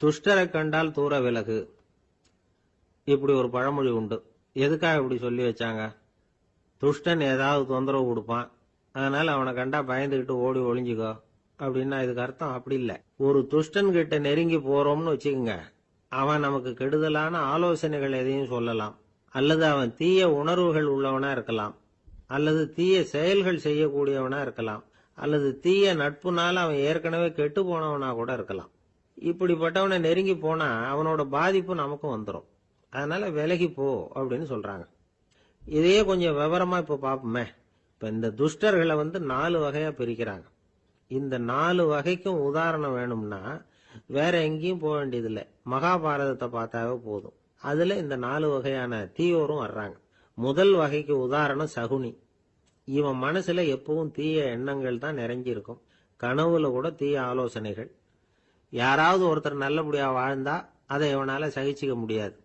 துஷ்டரை கண்டால் தூர விலகு. இப்படி ஒரு பழமொழி உண்டு. எதுக்காக இப்படி சொல்லி வச்சாங்க? துஷ்டன் ஏதாவது தொந்தரவு கொடுப்பான், அதனால அவனை கண்டா பயந்துகிட்டு ஓடி ஒளிஞ்சுக்கோ அப்படின்னா இதுக்கு அர்த்தம் அப்படி இல்லை. ஒரு துஷ்டன் கிட்ட நெருங்கி போறோம்னு வச்சுக்கோங்க, அவன் நமக்கு கெடுதலான ஆலோசனைகள் எதையும் சொல்லலாம், அல்லது அவன் தீய உணர்வுகள் உள்ளவனா இருக்கலாம், அல்லது தீய செயல்கள் செய்யக்கூடியவனா இருக்கலாம், அல்லது தீய நட்புனால அவன் ஏற்கனவே கெட்டு போனவனா கூட இருக்கலாம். இப்படிப்பட்டவனை நெருங்கி போனா அவனோட பாதிப்பு நமக்கும் வந்துடும். அதனால விலகி போ அப்படின்னு சொல்றாங்க. இதையே கொஞ்சம் விவரமா இப்ப பாப்போமே. இப்ப இந்த துஷ்டர்களை 4 வகையா பிரிக்கிறாங்க. இந்த 4 வகைக்கும் உதாரணம் வேணும்னா வேற எங்கேயும் போக வேண்டியதில்லை, மகாபாரதத்தை பார்த்தாவே போதும். அதுல இந்த 4 வகையான தீயோரும் வர்றாங்க. முதல் வகைக்கு உதாரணம் சகுனி. இவன் மனசுல எப்பவும் தீய எண்ணங்கள் தான் நிறைஞ்சி இருக்கும். கனவுல கூட தீய ஆலோசனைகள். யாராவது ஒருத்தர் நல்லபடியா வாழ்ந்தா அதை இவனால சகிச்சுக்க முடியாது.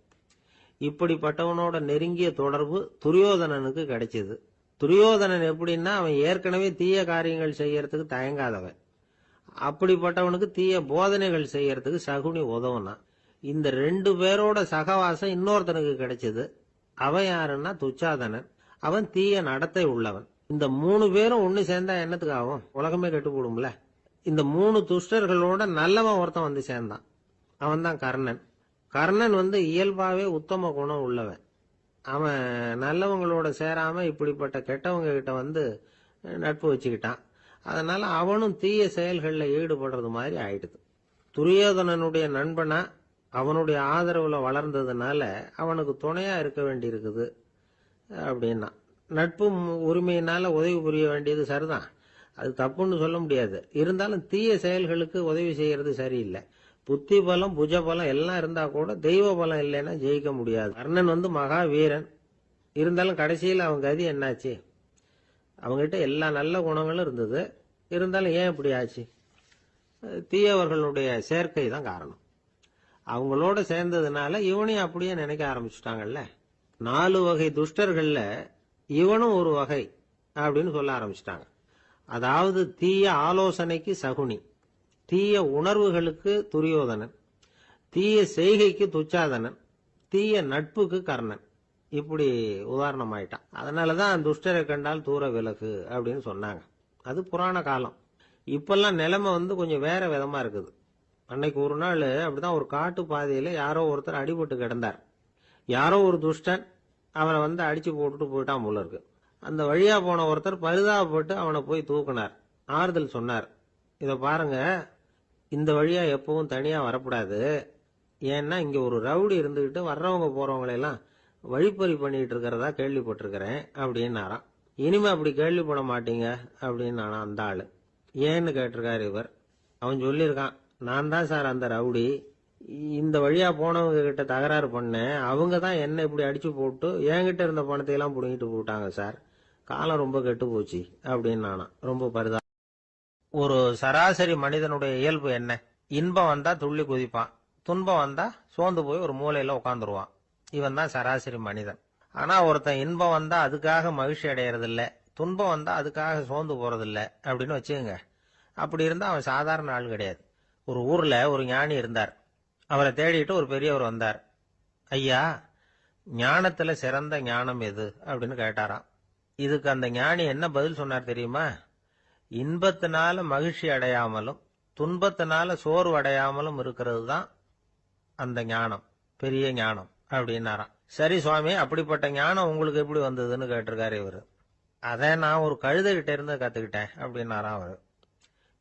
இப்படிப்பட்டவனோட நெருங்கிய தொடர்பு துரியோதனனுக்கு கிடைச்சது. துரியோதனன் எப்படின்னா அவன் ஏற்கனவே தீய காரியங்கள் செய்யறதுக்கு தயங்காதவன். அப்படிப்பட்டவனுக்கு தீய போதனைகள் செய்யறதுக்கு சகுனி உதவுனான். இந்த 2 பேரோட சகவாசம் இன்னொருத்தனுக்கு கிடைச்சது. அவன் யாருன்னா துச்சாதனன். அவன் தீய நடத்தை உள்ளவன். இந்த 3 பேரும் ஒண்ணு சேர்ந்தா என்னத்துக்கு ஆகும்? உலகமே கெட்டு போடும்ல. இந்த 3 துஷ்டர்களோட நல்லவன் ஒருத்தன் வந்து சேர்ந்தான். அவன் தான் கர்ணன். கர்ணன் இயல்பாவே உத்தம குணம் உள்ளவன். அவன் நல்லவங்களோட சேராம இப்படிப்பட்ட கெட்டவங்க கிட்ட நட்பு வச்சுக்கிட்டான். அதனால அவனும் தீய செயல்களில் ஈடுபடுறது மாதிரி ஆயிடுது. துரியோதனனுடைய நண்பனா அவனுடைய ஆதரவுல வளர்ந்ததுனால அவனுக்கு துணையா இருக்க வேண்டி இருக்குது அப்படின்னா. நட்பு உரிமையினால உதவி புரிய வேண்டியது சரிதான், அது தப்புன்னு சொல்ல முடியாது. இருந்தாலும் தீய செயல்களுக்கு உதவி செய்யறது சரியில்லை. புத்தி பலம் புஜ பலம் எல்லாம் இருந்தா கூட தெய்வ பலம் இல்லைன்னா ஜெயிக்க முடியாது. கர்ணன் மகா வீரன். இருந்தாலும் கடைசியில் அவன் கதி என்னாச்சு? அவங்ககிட்ட எல்லா நல்ல குணங்களும் இருந்தது. இருந்தாலும் ஏன் இப்படி ஆச்சு? தீயவர்களுடைய சேர்க்கை தான் காரணம். அவங்களோட சேர்ந்ததுனால இவனையும் அப்படியே நினைக்க ஆரம்பிச்சுட்டாங்கல்ல. 4 வகை துஷ்டர்கள்ல இவனும் ஒரு வகை அப்படின்னு சொல்ல ஆரம்பிச்சுட்டாங்க. அதாவது தீய ஆலோசனைக்கு சகுனி, தீய உணர்வுகளுக்கு துரியோதனன், தீய செய்கைக்கு துச்சாதனன், தீய நட்புக்கு கர்ணன். இப்படி உதாரணம் ஆயிட்டான். அதனாலதான் துஷ்டரை கண்டால் தூர விலகு அப்படின்னு சொன்னாங்க. அது புராண காலம். இப்பெல்லாம் நிலைமை கொஞ்சம் வேற விதமா இருக்குது. அன்னைக்கு ஒரு நாள் அப்படிதான் ஒரு காட்டு பாதையில யாரோ ஒருத்தர் அடிபட்டு கிடந்தார். யாரோ ஒரு துஷ்டன் அவனை அடிச்சு போட்டுட்டு போயிட்டான் போல இருக்கு. அந்த வழியா போன ஒருத்தர் பரிதாபப்பட்டு அவனை போய் தூக்குனார், ஆறுதல் சொன்னார். இத பாருங்க, இந்த வழியா எப்பவும் தனியா வரக்கூடாது. ஏன்னா இங்க ஒரு ரவுடி இருந்துகிட்டு வர்றவங்க போறவங்களெல்லாம் வழிப்பறி பண்ணிட்டு இருக்கிறதா கேள்விப்பட்டிருக்கிறேன் அப்படின்னாராம். இனிமே அப்படி கேள்விப்பட மாட்டீங்க அப்படின்னு அந்த ஆளு. ஏன்னு கேட்டிருக்காரு இவர். அவன் சொல்லியிருக்கான், நான் தான் சார் அந்த ரவுடி. இந்த வழியா போனவங்க கிட்ட தகராறு பண்ணேன். அவங்க தான் என்ன இப்படி அடிச்சு போட்டு என்கிட்ட இருந்த பணத்தை எல்லாம் புடுங்கிட்டு போட்டாங்க சார். காலம் ரொம்ப கெட்டு போச்சு அப்படின்னு நானா ரொம்ப பரிதா. ஒரு சராசரி மனிதனுடைய இயல்பு என்ன? இன்பம் வந்தா துள்ளி குதிப்பான், துன்பம் வந்தா சோர்ந்து போய் ஒரு மூலையில உட்காந்துருவான். இவன் தான் சராசரி மனிதன். ஆனா ஒருத்தன் இன்பம் வந்தா அதுக்காக மகிழ்ச்சி அடையறதில்ல, துன்பம் வந்தா அதுக்காக சோர்ந்து போறதில்ல அப்படின்னு வச்சுக்கோங்க. அப்படி இருந்தா அவன் சாதாரண ஆள் கிடையாது. ஒரு ஊர்ல ஒரு ஞானி இருந்தார். அவரை தேடிட்டு ஒரு பெரியவர் வந்தார். ஐயா, ஞானத்துல சிறந்த ஞானம் எது அப்படின்னு கேட்டாராம். இதுக்கு அந்த ஞானி என்ன பதில் சொன்னார் தெரியுமா? இன்பத்தினால மகிழ்ச்சி அடையாமலும் துன்பத்தினால சோர்வு அடையாமலும் இருக்கிறது தான் அந்த ஞானம், பெரிய ஞானம் அப்படின்னாராம். சரி சுவாமி, அப்படிப்பட்ட ஞானம் உங்களுக்கு எப்படி வந்ததுன்னு கேட்டிருக்காரு இவரு. அதை நான் ஒரு கழுதைகிட்ட இருந்து கத்துக்கிட்டேன் அப்படின்னாராம் அவரு.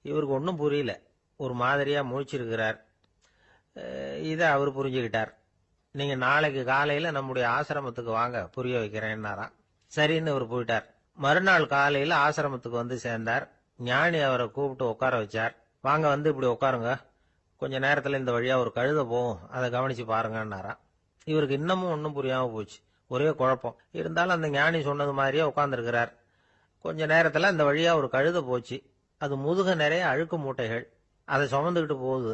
இவருக்கு ஒன்றும் புரியல, ஒரு மாதிரியா முழிச்சிருக்கிறார். இதை அவர் புரிஞ்சுக்கிட்டார். நீங்க நாளைக்கு காலையில நம்முடைய ஆசிரமத்துக்கு வாங்க, புரிய வைக்கிறேன்னாராம். சரின்னு அவர் போயிட்டார். மறுநாள் காலையில ஆசிரமத்துக்கு சேர்ந்தார். ஞானி அவரை கூப்பிட்டு உட்கார வச்சார். வாங்க, இப்படி உட்காருங்க, கொஞ்ச நேரத்துல இந்த வழியா ஒரு கழுதை போகும், அதை கவனிச்சு பாருங்கன்னாராம். இவருக்கு இன்னமும் ஒன்றும் புரியாம போச்சு, ஒரே குழப்பம். இருந்தாலும் அந்த ஞானி சொன்னது மாதிரியே உட்கார்ந்துருக்கிறார். கொஞ்ச நேரத்துல இந்த வழியா ஒரு கழுதை போச்சு. அது முதுக நிறைய அழுக்கு மூட்டைகள், அதை சுமந்துக்கிட்டு போகுது.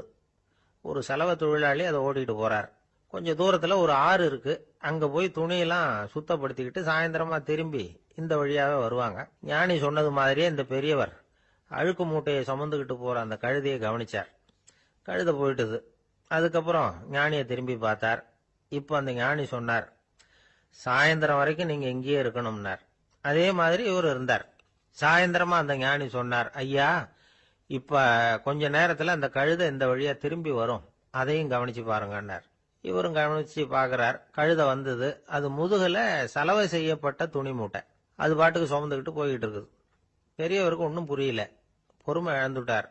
ஒரு செலவு தொழிலாளி அதை ஓட்டிட்டு போறார். கொஞ்சம் தூரத்துல ஒரு ஆறு இருக்கு. அங்க போய் துணியெல்லாம் சுத்தப்படுத்திக்கிட்டு சாயந்தரமா திரும்பி இந்த வழியாவே வருவாங்க. ஞானி சொன்னது மாதிரியே இந்த பெரியவர் அழுக்கு மூட்டையை சுமந்துக்கிட்டு போற அந்த கழுதையை கவனிச்சார். கழுதை போயிட்டுது. அதுக்கப்புறம் ஞானியை திரும்பி பார்த்தார். இப்ப அந்த ஞானி சொன்னார், சாயந்தரம் வரைக்கும் நீங்க இங்கேயே இருக்கணும்னார். அதே மாதிரி இவர் இருந்தார். சாயந்தரமா அந்த ஞானி சொன்னார், ஐயா இப்ப கொஞ்ச நேரத்துல அந்த கழுதை இந்த வழியா திரும்பி வரும், அதையும் கவனிச்சு பாருங்கன்னார். இவரும் கவனிச்சு பாக்குறார். கழுதை வந்தது. அது முதுகுல சலவை செய்யப்பட்ட துணி மூட்டை. அது பாட்டுக்கு சுமந்துக்கிட்டு போய்கிட்டு இருக்குது. பெரியவருக்கு ஒன்றும் புரியல. பொறுமை இழந்துட்டார்.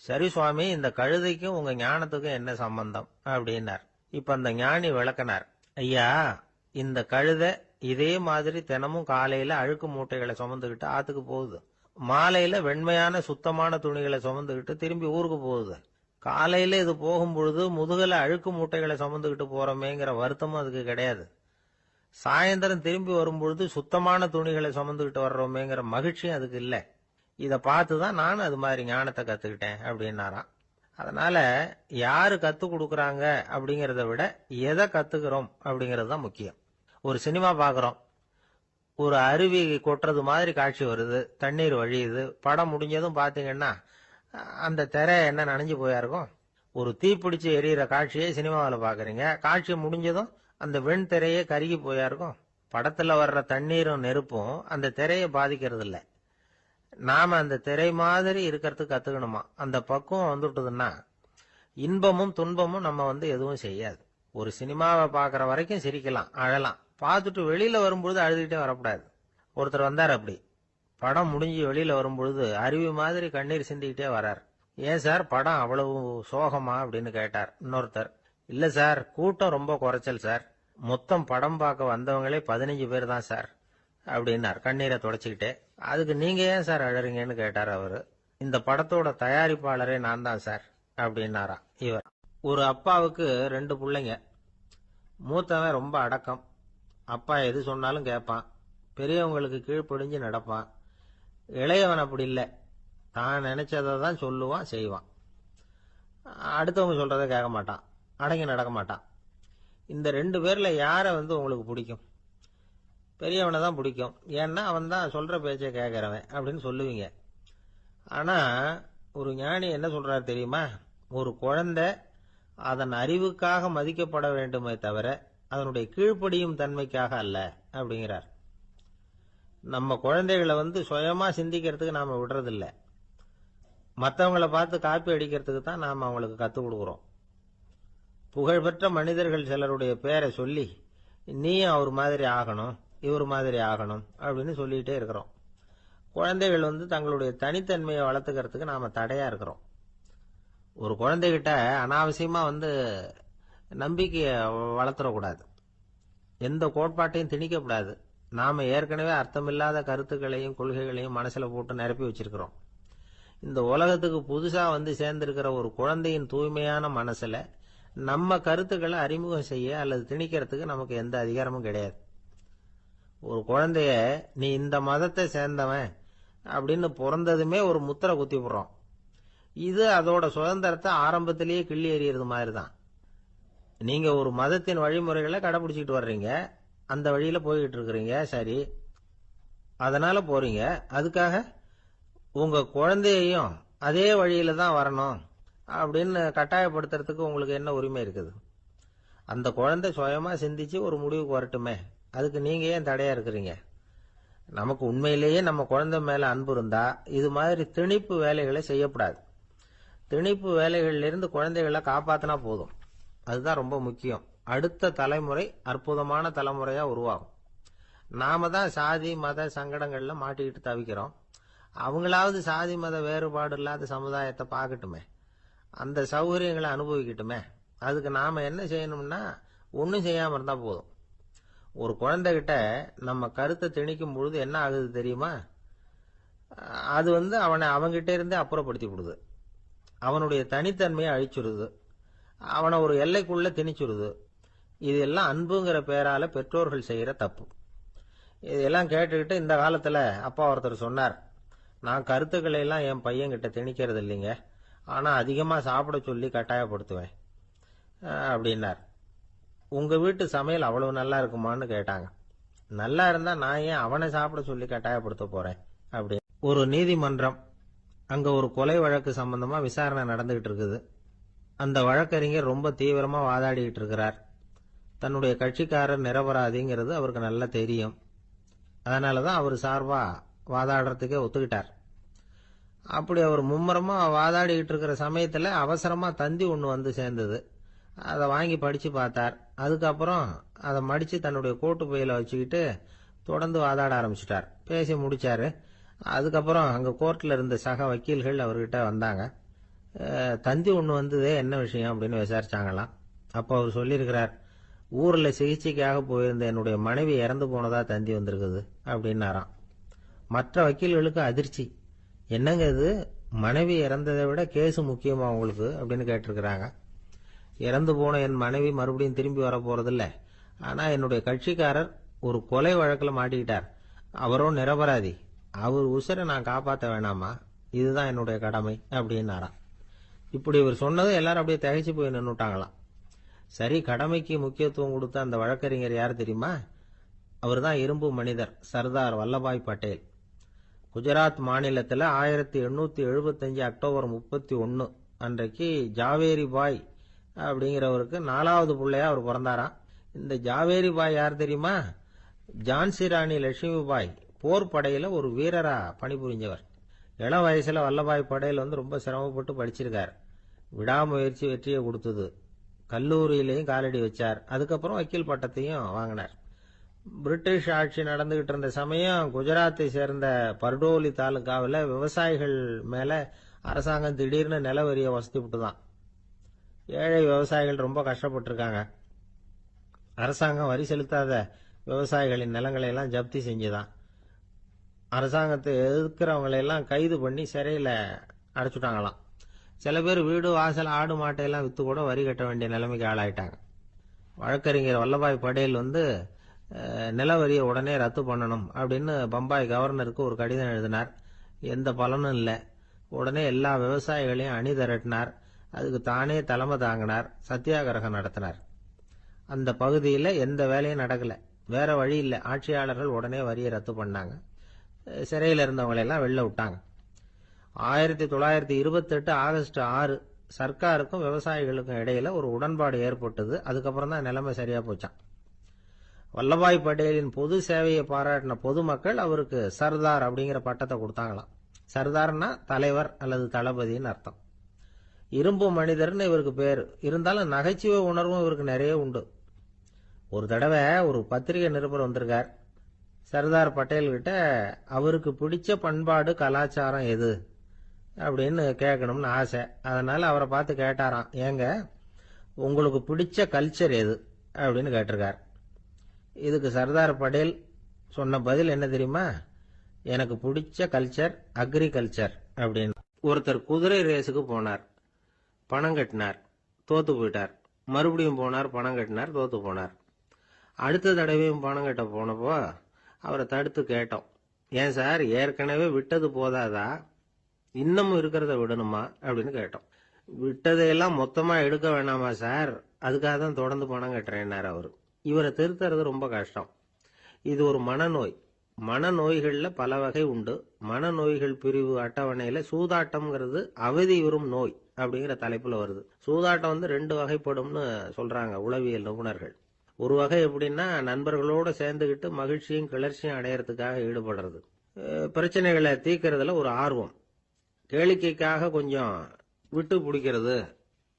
சரி சுவாமி, இந்த கழுதைக்கும் உங்க ஞானத்துக்கும் என்ன சம்பந்தம் அப்படின்னார். இப்ப அந்த ஞானி விளக்கினார். ஐயா, இந்த கழுதை இதே மாதிரி தினமும் காலையில அழுக்கு மூட்டைகளை சுமந்துக்கிட்டு ஆத்துக்கு போகுது. மாலையில வெண்மையான சுத்தமான துணிகளை சுமந்துக்கிட்டு திரும்பி ஊருக்கு போகுது. காலையில இது போகும்பொழுது முதுகல அழுக்கு மூட்டைகளை சுமந்துக்கிட்டு போறோமேங்கிற வருத்தமும் அதுக்கு கிடையாது. சாயந்தரம் திரும்பி வரும்பொழுது சுத்தமான துணிகளை சுமந்துக்கிட்டு வர்றோமேங்கிற மகிழ்ச்சியும் அதுக்கு இல்லை. இதை பார்த்துதான் நான் அது மாதிரி ஞானத்தை கத்துக்கிட்டேன் அப்படின்னாராம். அதனால யாரு கத்து கொடுக்கறாங்க அப்படிங்கறத விட எதை கத்துக்கிறோம் அப்படிங்கிறது தான் முக்கியம். ஒரு சினிமா பாக்குறோம், ஒரு அருவி கொட்டுறது மாதிரி காட்சி வருது, தண்ணீர் வழியுது. படம் முடிஞ்சதும் பாத்தீங்கன்னா அந்த திரை என்ன நனைஞ்சு போயா இருக்கும். ஒரு தீப்பிடிச்சு எரியிற காட்சியை சினிமாவில் பாக்குறீங்க, காட்சி முடிஞ்சதும் அந்த வெண் திரையே கருகி போயா இருக்கும். படத்துல வர்ற தண்ணீரும் நெருப்பும் அந்த திரையை பாதிக்கிறது இல்லை. நாம அந்த திரை மாதிரி இருக்கிறதுக்கு கத்துக்கணுமா. அந்த பக்குவம் வந்துட்டதுன்னா இன்பமும் துன்பமும் நம்ம எதுவும் செய்யாது. ஒரு சினிமாவை பாக்குற வரைக்கும் சிரிக்கலாம், அழலாம். பார்த்துட்டு வெளியில வரும்பொழுது அழுதுகிட்டே வரக்கூடாது. ஒருத்தர் வந்தார். அப்படி படம் முடிஞ்சு வெளியில வரும்பொழுது அருவி மாதிரி கண்ணீர் சிந்திக்கிட்டே வரார். ஏன் சார் படம் அவ்வளவு சோகமா அப்படின்னு கேட்டார். இன்னொருத்தர், இல்ல சார், கூட்டம் ரொம்ப குறைச்சல் சார், மொத்தம் படம் பார்க்க வந்தவங்களே 15 பேர் தான் சார் அப்படின்னார் கண்ணீரை தொடச்சிக்கிட்டே. அதுக்கு நீங்க ஏன் சார் அழறீங்கன்னு கேட்டார் அவரு. இந்த படத்தோட தயாரிப்பாளரே நான் தான் சார் அப்படின்னாரா இவர். ஒரு அப்பாவுக்கு 2 பிள்ளைங்க. மூத்தவன் ரொம்ப அடக்கம். அப்பா எது சொன்னாலும் கேட்பான், பெரியவங்களுக்கு கீழ்ப்படிஞ்சு நடப்பான். இளையவன் அப்படி இல்லை, தான் நினைச்சதை தான் சொல்லுவான், செய்வான். அடுத்தவங்க சொல்றதை கேட்க மாட்டான், அடங்கி நடக்க மாட்டான். இந்த 2 பேர்ல யாரை உங்களுக்கு பிடிக்கும்? பெரியவனை தான் பிடிக்கும். ஏன்னா அவன் தான் சொல்ற பேச்சை கேட்கிறவன் அப்படின்னு சொல்லுவீங்க. ஆனா ஒரு ஞானி என்ன சொல்றாரு தெரியுமா? ஒரு குழந்தை அதன் அறிவுக்காக மதிக்கப்பட வேண்டுமே தவிர அதனுடைய கீழ்ப்படியும் தன்மைக்காக அல்ல அப்படிங்கிறார். நம்ம குழந்தைகளை சுயமா சிந்திக்கிறதுக்கு நாம விடுறதில்ல, மற்றவங்களை பார்த்து காப்பி அடிக்கிறதுக்கு தான் நாம அவங்களுக்கு கத்துக் கொடுக்குறோம். புகழ்பெற்ற மனிதர்கள் சிலருடைய பேரை சொல்லி நீயும் அவர் மாதிரி ஆகணும், இவர் மாதிரி ஆகணும் அப்படின்னு சொல்லிட்டே இருக்கிறோம். குழந்தைகள் தங்களுடைய தனித்தன்மையை வளர்த்துக்கிறதுக்கு நாம தடையா இருக்கிறோம். ஒரு குழந்தைகிட்ட அனாவசியமா நம்பிக்கையை வளர்த்துடக்கூடாது, எந்த கோட்பாட்டையும் திணிக்கக்கூடாது. நாம ஏற்கனவே அர்த்தமில்லாத கருத்துக்களையும் கொள்கைகளையும் மனசுல போட்டு நிரப்பி வச்சிருக்கிறோம். இந்த உலகத்துக்கு புதுசா சேர்ந்திருக்கிற ஒரு குழந்தையின் தூய்மையான மனசுல நம்ம கருத்துக்களை அறிமுகம் செய்ய அல்லது திணிக்கிறதுக்கு நமக்கு எந்த அதிகாரமும் கிடையாது. ஒரு குழந்தைய நீ இந்த மதத்தை சேர்ந்தவன் அப்படின்னு பிறந்ததுமே ஒரு முத்திரை குத்தி போடுறோம். இது அதோட சுதந்திரத்தை ஆரம்பத்திலேயே கிள்ளி எறியறது மாதிரி தான். நீங்க ஒரு மதத்தின் வழிமுறைகளை கடைபிடிச்சிட்டு வர்றீங்க, அந்த வழியில போய்கிட்டு இருக்கிறீங்க, சரி, அதனால போறீங்க. அதுக்காக உங்க குழந்தையையும் அதே வழியில தான் வரணும் அப்படின்னு கட்டாயப்படுத்துறதுக்கு உங்களுக்கு என்ன உரிமை இருக்குது? அந்த குழந்தை சுயமா சிந்திச்சு ஒரு முடிவுக்கு வரட்டுமே, அதுக்கு நீங்க ஏன் தடையா இருக்கிறீங்க? நமக்கு உண்மையிலேயே நம்ம குழந்தை மேல அன்பு இருந்தா இது மாதிரி திணிப்பு வேலைகளை செய்யக்கூடாது. திணிப்பு வேலைகள்ல இருந்து குழந்தைகளை காப்பாத்தினா போதும். அதுதான் ரொம்ப முக்கியம். அடுத்த தலைமுறை அற்புதமான தலைமுறையா உருவாகும். நாம தான் சாதி மத சங்கடங்கள்ல மாட்டிக்கிட்டு தவிக்கிறோம். அவங்களாவது சாதி மத வேறுபாடு இல்லாத சமுதாயத்தை பார்க்கட்டுமே, அந்த சௌகரியங்களை அனுபவிக்கட்டுமே. அதுக்கு நாம என்ன செய்யணும்னா ஒன்னும் செய்யாம இருந்தா போதும். ஒரு குழந்தைகிட்ட நம்ம கருத்தை திணிக்கும் பொழுது என்ன ஆகுது தெரியுமா? அது அவனை அவங்கிட்ட இருந்தே அப்புறப்படுத்தி விடுது, அவனுடைய தனித்தன்மையை அழிச்சுடுது, அவனை ஒரு எல்லைக்குள்ள திணிச்சுடுது. இதெல்லாம் அன்புங்கிற பேரால பெற்றோர்கள் செய்யற தப்பு. இதெல்லாம் கேட்டுக்கிட்டு இந்த காலத்துல அப்பா ஒருத்தர் சொன்னார், நான் கருத்துக்களை எல்லாம் என் பையன்கிட்ட திணிக்கிறது இல்லைங்க, ஆனா அதிகமா சாப்பிட சொல்லி கட்டாயப்படுத்துவேன் அப்படின்னார். உங்க வீட்டு சமையல் அவ்வளவு நல்லா இருக்குமான்னு கேட்டாங்க. நல்லா இருந்தா நான் ஏன் அவனை சாப்பிட சொல்லி கட்டாயப்படுத்த போறேன் அப்படி. ஒரு நீதிமன்றம், அங்க ஒரு கொலை வழக்கு சம்பந்தமா விசாரணை நடந்துகிட்டு இருக்குது. அந்த வழக்கறிஞர் ரொம்ப தீவிரமா வாதாடிட்டு இருக்கிறார். தன்னுடைய கட்சிக்காரர் நிரபராதிங்கிறது அவருக்கு நல்லா தெரியும். அதனாலதான் அவர் சார்பா வாதாடுறதுக்கே ஒத்துக்கிட்டார். அப்படி அவர் மும்முரமா வாதாடிட்டு இருக்கிற சமயத்துல அவசரமா தந்தி ஒண்ணு வந்து சேர்ந்தது. அதை வாங்கி படிச்சு பார்த்தார். அதுக்கப்புறம் அதை மடிச்சு தன்னுடைய கோட்டு பையில வச்சுக்கிட்டு தொடர்ந்து வாதாட ஆரம்பிச்சிட்டார். பேசி முடிச்சாரு. அதுக்கப்புறம் அங்க கோர்ட்ல இருந்த சக வக்கீல்கள் அவர்கிட்ட வந்தாங்க. தந்தி ஒண்ணு வந்ததே, என்ன விஷயம் அப்படின்னு விசாரிச்சாங்களாம். அப்போ அவர் சொல்லியிருக்கிறார், ஊர்ல சிகிச்சைக்காக போயிருந்த என்னுடைய மனைவி இறந்து போனதா தந்தி வந்திருக்குது அப்படின்னாராம். மற்ற வக்கீல்களுக்கு அதிர்ச்சி. என்னங்க இது, மனைவி இறந்ததை விட கேஸ் முக்கியமா உங்களுக்கு அப்படின்னு கேட்டிருக்கிறாங்க. இறந்து போன என் மனைவி மறுபடியும் திரும்பி வர போறதில்ல. ஆனா என்னுடைய கட்சிக்காரர் ஒரு கொலை வழக்கில் மாட்டிக்கிட்டார். அவரும் நிரபராதி. அவர் உசுரை நான் காப்பாற்ற வேணாமா? இதுதான் என்னுடைய கடமை அப்படின்னாராம். இப்படி இவர் சொன்னது எல்லாரும் அப்படியே திகைச்சு போய் நின்னுட்டாங்களாம். சரி, கடமைக்கு முக்கியத்துவம் கொடுத்த அந்த வழக்கறிஞர் யார் தெரியுமா? அவர் தான் இரும்பு மனிதர் சர்தார் வல்லபாய் பட்டேல். குஜராத் மாநிலத்தில் 1875 அக்டோபர் 31 அன்றைக்கு ஜாவேரி பாய் அப்படிங்கிறவருக்கு 4வது பிள்ளையா அவர் பிறந்தாராம். இந்த ஜாவேரி பாய் யார் தெரியுமா? ஜான்சி ராணி லட்சுமி பாய் போர் படையில ஒரு வீரரா பணிபுரிஞ்சவர். இளம் வயசுல வல்லபாய் படேல் ரொம்ப சிரமப்பட்டு படிச்சிருக்கார். விடாமுயற்சி வெற்றியை கொடுத்தது. கல்லூரியிலையும் காலடி வச்சார். அதுக்கப்புறம் வக்கீல் பட்டத்தையும் வாங்கினார். பிரிட்டிஷ் ஆட்சி நடந்துகிட்டு இருந்த சமயம் குஜராத்தை சேர்ந்த பர்டோலி தாலுகாவில் விவசாயிகள் மேல அரசாங்கம் திடீர்னு நில வரியை வசதி விட்டுதான். ஏழை விவசாயிகள் ரொம்ப கஷ்டப்பட்டிருக்காங்க. அரசாங்கம் வரி செலுத்தாத விவசாயிகளின் நிலங்களை எல்லாம் ஜப்தி செஞ்சுதான். அரசாங்கத்தை எதிர்க்கிறவங்களை எல்லாம் கைது பண்ணி சிறையில அடைச்சுட்டாங்களாம். சில பேர் வீடு வாசல் ஆடு மாட்டையெல்லாம் வித்து கூட வரி கட்ட வேண்டிய நிலைமைக்கு ஆளாயிட்டாங்க. வழக்கறிஞர் வல்லபாய் படேல் நில வரியை உடனே ரத்து பண்ணணும் அப்படின்னு பம்பாய் கவர்னருக்கு ஒரு கடிதம் எழுதினார். எந்த பலனும் இல்லை. உடனே எல்லா விவசாயிகளையும் அணி திரட்டினார். அதுக்கு தானே தலைமை தாங்கினார். சத்தியாகிரகம் நடத்தினார். அந்த பகுதியில் எந்த வேலையும் நடக்கல. வேற வழி இல்லை. ஆட்சியாளர்கள் உடனே வரியை ரத்து பண்ணாங்க. சிறையில் இருந்தவங்களெல்லாம் வெளில விட்டாங்க. 1928 ஆகஸ்ட் 6 சர்க்காருக்கும் விவசாயிகளுக்கும் இடையில ஒரு உடன்பாடு ஏற்பட்டது. அதுக்கப்புறம் தான் நிலைமை சரியா போச்சான். வல்லபாய் பட்டேலின் பொது சேவையை பாராட்டின பொதுமக்கள் அவருக்கு சர்தார் அப்படிங்கிற பட்டத்தை கொடுத்தாங்களாம். சர்தார்னா தலைவர் அல்லது தளபதினு அர்த்தம். இரும்பு மனிதர்னு இவருக்கு பேரு. இருந்தாலும் நகைச்சுவை உணர்வும் இவருக்கு நிறைய உண்டு. ஒரு தடவை ஒரு பத்திரிகை நிருபர் வந்திருக்கார். சர்தார் பட்டேல் கிட்ட அவருக்கு பிடிச்ச பண்பாடு கலாச்சாரம் எது அப்படின்னு கேட்கணும்னு ஆசை. அதனால அவரை பார்த்து கேட்டாராம், ஏங்க உங்களுக்கு பிடிச்ச கல்ச்சர் எது அப்படின்னு கேட்டிருக்கார். இதுக்கு சர்தார் பட்டேல் சொன்ன பதில் என்ன தெரியுமா? எனக்கு பிடிச்ச கல்ச்சர் அக்ரிகல்ச்சர் அப்படின்னு. ஒருத்தர் குதிரை ரேஸுக்கு போனார். பணம் கட்டினார், தோத்து போயிட்டார். மறுபடியும் போனார், பணம் கட்டினார், தோத்து போனார். அடுத்த தடவையும் பணம் கட்ட போனப்போ அவரை தடுத்து கேட்டோம், ஏன் சார் ஏற்கனவே விட்டது போதாதா, இன்னமும் இருக்கிறத விடணுமா அப்படின்னு கேட்டோம். விட்டதையெல்லாம் மொத்தமா எடுக்க வேணாமா சார், அதுக்காக தான் தொடர்ந்து பணம் கட்டுறேன்னார் அவரு. இவரை திருத்துறது ரொம்ப கஷ்டம். இது ஒரு மனநோய். மனநோய்கள்ல பல வகை உண்டு. மனநோய்கள் பிரிவு அட்டவணையில சூதாட்டம்ங்கிறது அவதியுறும் நோய் அப்படிங்கிற தலைப்புல வருது. சூதாட்டம் 2 வகைப்படும்னு சொல்றாங்க உளவியல் நிபுணர்கள். ஒரு வகை எப்படின்னா, நண்பர்களோட சேர்ந்துகிட்டு மகிழ்ச்சியும் கிளர்ச்சியும் அடையறதுக்காக ஈடுபடுறது. பிரச்சனைகளை தீர்க்கறதுல ஒரு ஆர்வம். கேளிக்கைக்காக கொஞ்சம் விட்டு பிடிக்கிறது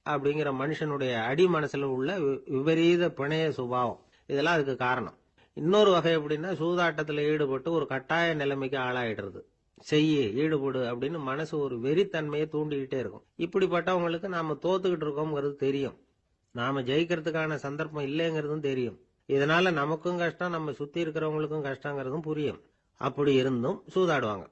அப்படிங்கிற மனுஷனுடைய அடி மனசுல உள்ள விபரீத பிணைய சுபாவம், இதெல்லாம் அதுக்கு காரணம். இன்னொரு வகை எப்படின்னா, சூதாட்டத்தில் ஈடுபட்டு ஒரு கட்டாய நிலைமைக்கு ஆளாயிடுறது. ஈடுபடு அப்படின்னு மனசு ஒரு வெறித்தன்மையை தூண்டிக்கிட்டே இருக்கும். இப்படிப்பட்டவங்களுக்கு நாம தோத்துக்கிட்டு இருக்கோம்ங்கிறது தெரியும். நாம ஜெயிக்கிறதுக்கான சந்தர்ப்பம் இல்லைங்கிறதும் தெரியும். இதனால நமக்கும் கஷ்டம், நம்ம சுத்தி இருக்கிறவங்களுக்கும் கஷ்டங்கிறதும் புரியும். அப்படி இருந்தும் சூதாடுவாங்க.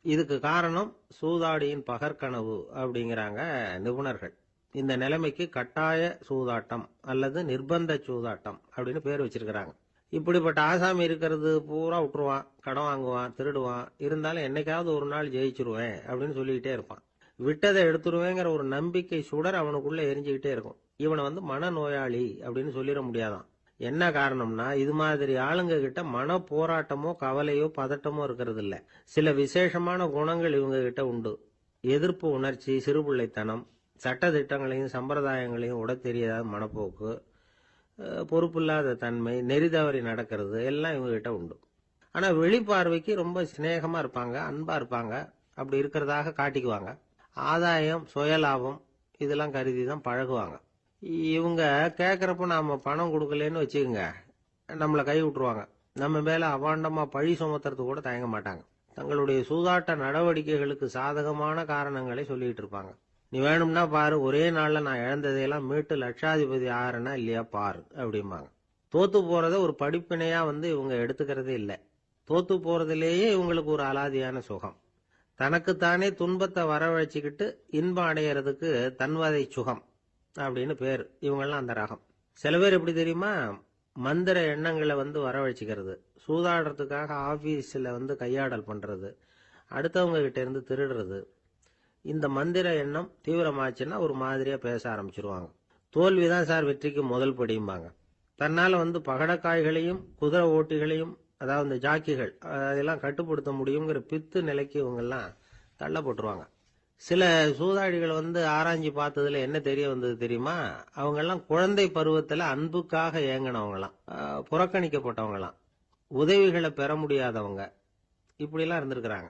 இதுக்கு காரணம் சூதாடியின் பகற்கனவு அப்படிங்கிறாங்க நிபுணர்கள். இந்த நிலைமைக்கு கட்டாய சூதாட்டம் அல்லது நிர்பந்த சூதாட்டம் அப்படின்னு பேர் வச்சிருக்கிறாங்க. இப்படிப்பட்ட ஆசாமி இருக்கிறது பூரா விட்டுருவான், கடன் வாங்குவான், திருடுவான். இருந்தாலும் என்னைக்காவது ஒரு நாள் ஜெயிச்சிருவேன் அப்படின்னு சொல்லிக்கிட்டே இருப்பான். விட்டதை எடுத்துருவேங்கிற ஒரு நம்பிக்கை சுடர் அவனுக்குள்ள எரிஞ்சுக்கிட்டே இருக்கும். இவனை மனநோயாளி அப்படின்னு சொல்லிட முடியாதான். என்ன காரணம்னா, இது மாதிரி ஆளுங்க கிட்ட மன போராட்டமோ கவலையோ பதட்டமோ இருக்கிறது இல்ல. சில விசேஷமான குணங்கள் இவங்க கிட்ட உண்டு. எதிர்ப்பு உணர்ச்சி, சிறுபிள்ளைத்தனம், சட்ட திட்டங்களையும் சம்பிரதாயங்களையும் உட தெரியாத மனப்போக்கு, பொறுப்பில்லாத தன்மை, நெறி தவறி நடக்கிறது எல்லாம் இவங்ககிட்ட உண்டு. ஆனா வெளிப்பார்வைக்கு ரொம்ப சிநேகமா இருப்பாங்க, அன்பா இருப்பாங்க, அப்படி இருக்கிறதாக காட்டிக்குவாங்க. ஆதாயம், சுயலாபம் இதெல்லாம் கருதி தான் பழகுவாங்க. இவங்க கேட்கறப்ப நாம பணம் கொடுக்கலன்னு வச்சுக்கோங்க, நம்மளை கை விட்டுருவாங்க. நம்ம மேல அவாண்டமா பழி சுமத்துறது கூட தயங்க மாட்டாங்க. தங்களுடைய சூதாட்ட நடவடிக்கைகளுக்கு சாதகமான காரணங்களை சொல்லிட்டு இருப்பாங்க. நீ வேணும்னா பாரு, ஒரே நாள்ல நான் இழந்ததையெல்லாம் மீட்டு லட்சாதிபதி ஆறனா இல்லையா பாரு அப்படிம்பாங்க. தோத்து போறத ஒரு படிப்பினையா இவங்க எடுத்துக்கிறதே இல்லை. தோத்து போறதுலேயே இவங்களுக்கு ஒரு அலாதியான சுகம். தனக்குத்தானே துன்பத்தை வரவழைச்சிக்கிட்டு இன்பம் அடையிறதுக்கு தன்வதை சுகம் அப்படின்னு பேர். இவங்கெல்லாம் அந்த ரகம். சில பேர் எப்படி தெரியுமா, மந்திர எண்ணங்களை வரவழைச்சிக்கிறது, சூதாடுறதுக்காக ஆபீஸ்ல கையாடல் பண்றது, அடுத்தவங்க கிட்ட இருந்து திருடுறது. இந்த மந்திர எண்ணம் தீவிரமாச்சுன்னா ஒரு மாதிரியா பேச ஆரம்பிச்சிருவாங்க. தோல்விதான் சார் வெற்றிக்கு முதல் படியும்பாங்க. தன்னால பகடக்காய்களையும் குதிரை ஓட்டிகளையும், அதாவது இந்த ஜாக்கிகள், அதெல்லாம் கட்டுப்படுத்த முடியுங்கிற பித்து நிலைக்கு இவங்கெல்லாம் தள்ளப்பட்டுருவாங்க. சில சூதாடிகள் ஆராய்ச்சி பார்த்ததுல என்ன தெரிய வந்தது தெரியுமா, அவங்க எல்லாம் குழந்தை பருவத்துல அன்புக்காக ஏங்கினவங்களாம், புறக்கணிக்கப்பட்டவங்களாம், உதவிகளை பெற முடியாதவங்க, இப்படிலாம் இருந்திருக்கிறாங்க.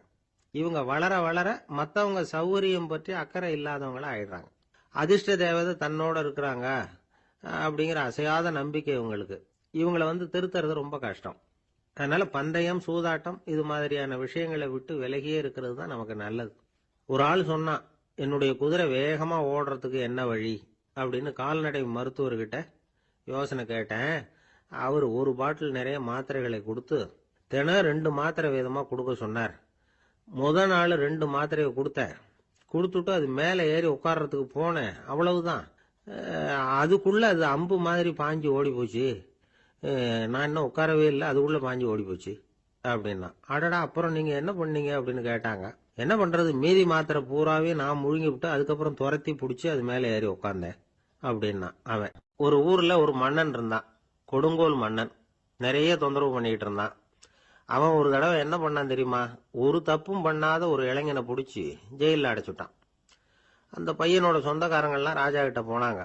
இவங்க வளர வளர மற்றவங்க சௌகரியம் பற்றி அக்கறை இல்லாதவங்களா ஆயிடுறாங்க. அதிர்ஷ்ட தேவதை தன்னோட இருக்கிறாங்க அப்படிங்கிற அசையாத நம்பிக்கை இவங்களுக்கு. இவங்களை திருத்துறது ரொம்ப கஷ்டம். அதனால பந்தயம், சூதாட்டம் இது மாதிரியான விஷயங்களை விட்டு விலகியே இருக்கிறது தான் நமக்கு நல்லது. ஒரு ஆள் சொன்னான், என்னுடைய குதிரை வேகமா ஓடுறதுக்கு என்ன வழி அப்படின்னு கால்நடை மருத்துவர்கிட்ட யோசனை கேட்டேன். அவர் ஒரு பாட்டில் நிறைய மாத்திரைகளை கொடுத்து தினம் 2 மாத்திரை வீதமா கொடுக்க சொன்னார். முதல் நாள் 2 மாத்திரையை கொடுத்துட்டு அது மேலே ஏறி உட்கார்றதுக்கு போனேன். அவ்வளவுதான். அதுக்குள்ள அது அம்பு மாதிரி பாஞ்சு ஓடி போச்சு. நான் இன்னும் உட்காரவே இல்லை, அதுக்குள்ள பாஞ்சு ஓடி போச்சு அப்படின்னா. அடடா, அப்புறம் நீங்க என்ன பண்ணீங்க அப்படின்னு கேட்டாங்க. என்ன பண்றது, மீதி மாத்திரை பூராவே நான் முழுங்கி விட்டு அதுக்கப்புறம் துரத்தி பிடிச்சி அது மேலே ஏறி உட்கார்ந்தேன் அப்படின்னா அவன். ஒரு ஊர்ல ஒரு மன்னன் இருந்தான், கொடுங்கோல் மன்னன். நிறைய தொந்தரவு பண்ணிக்கிட்டு இருந்தான். அவன் ஒரு தடவை என்ன பண்ணான் தெரியுமா, ஒரு தப்பும் பண்ணாத ஒரு இளைஞனை பிடிச்சி ஜெயிலில் அடைச்சுட்டான். அந்த பையனோட சொந்தக்காரங்கள்லாம் ராஜா கிட்ட போனாங்க.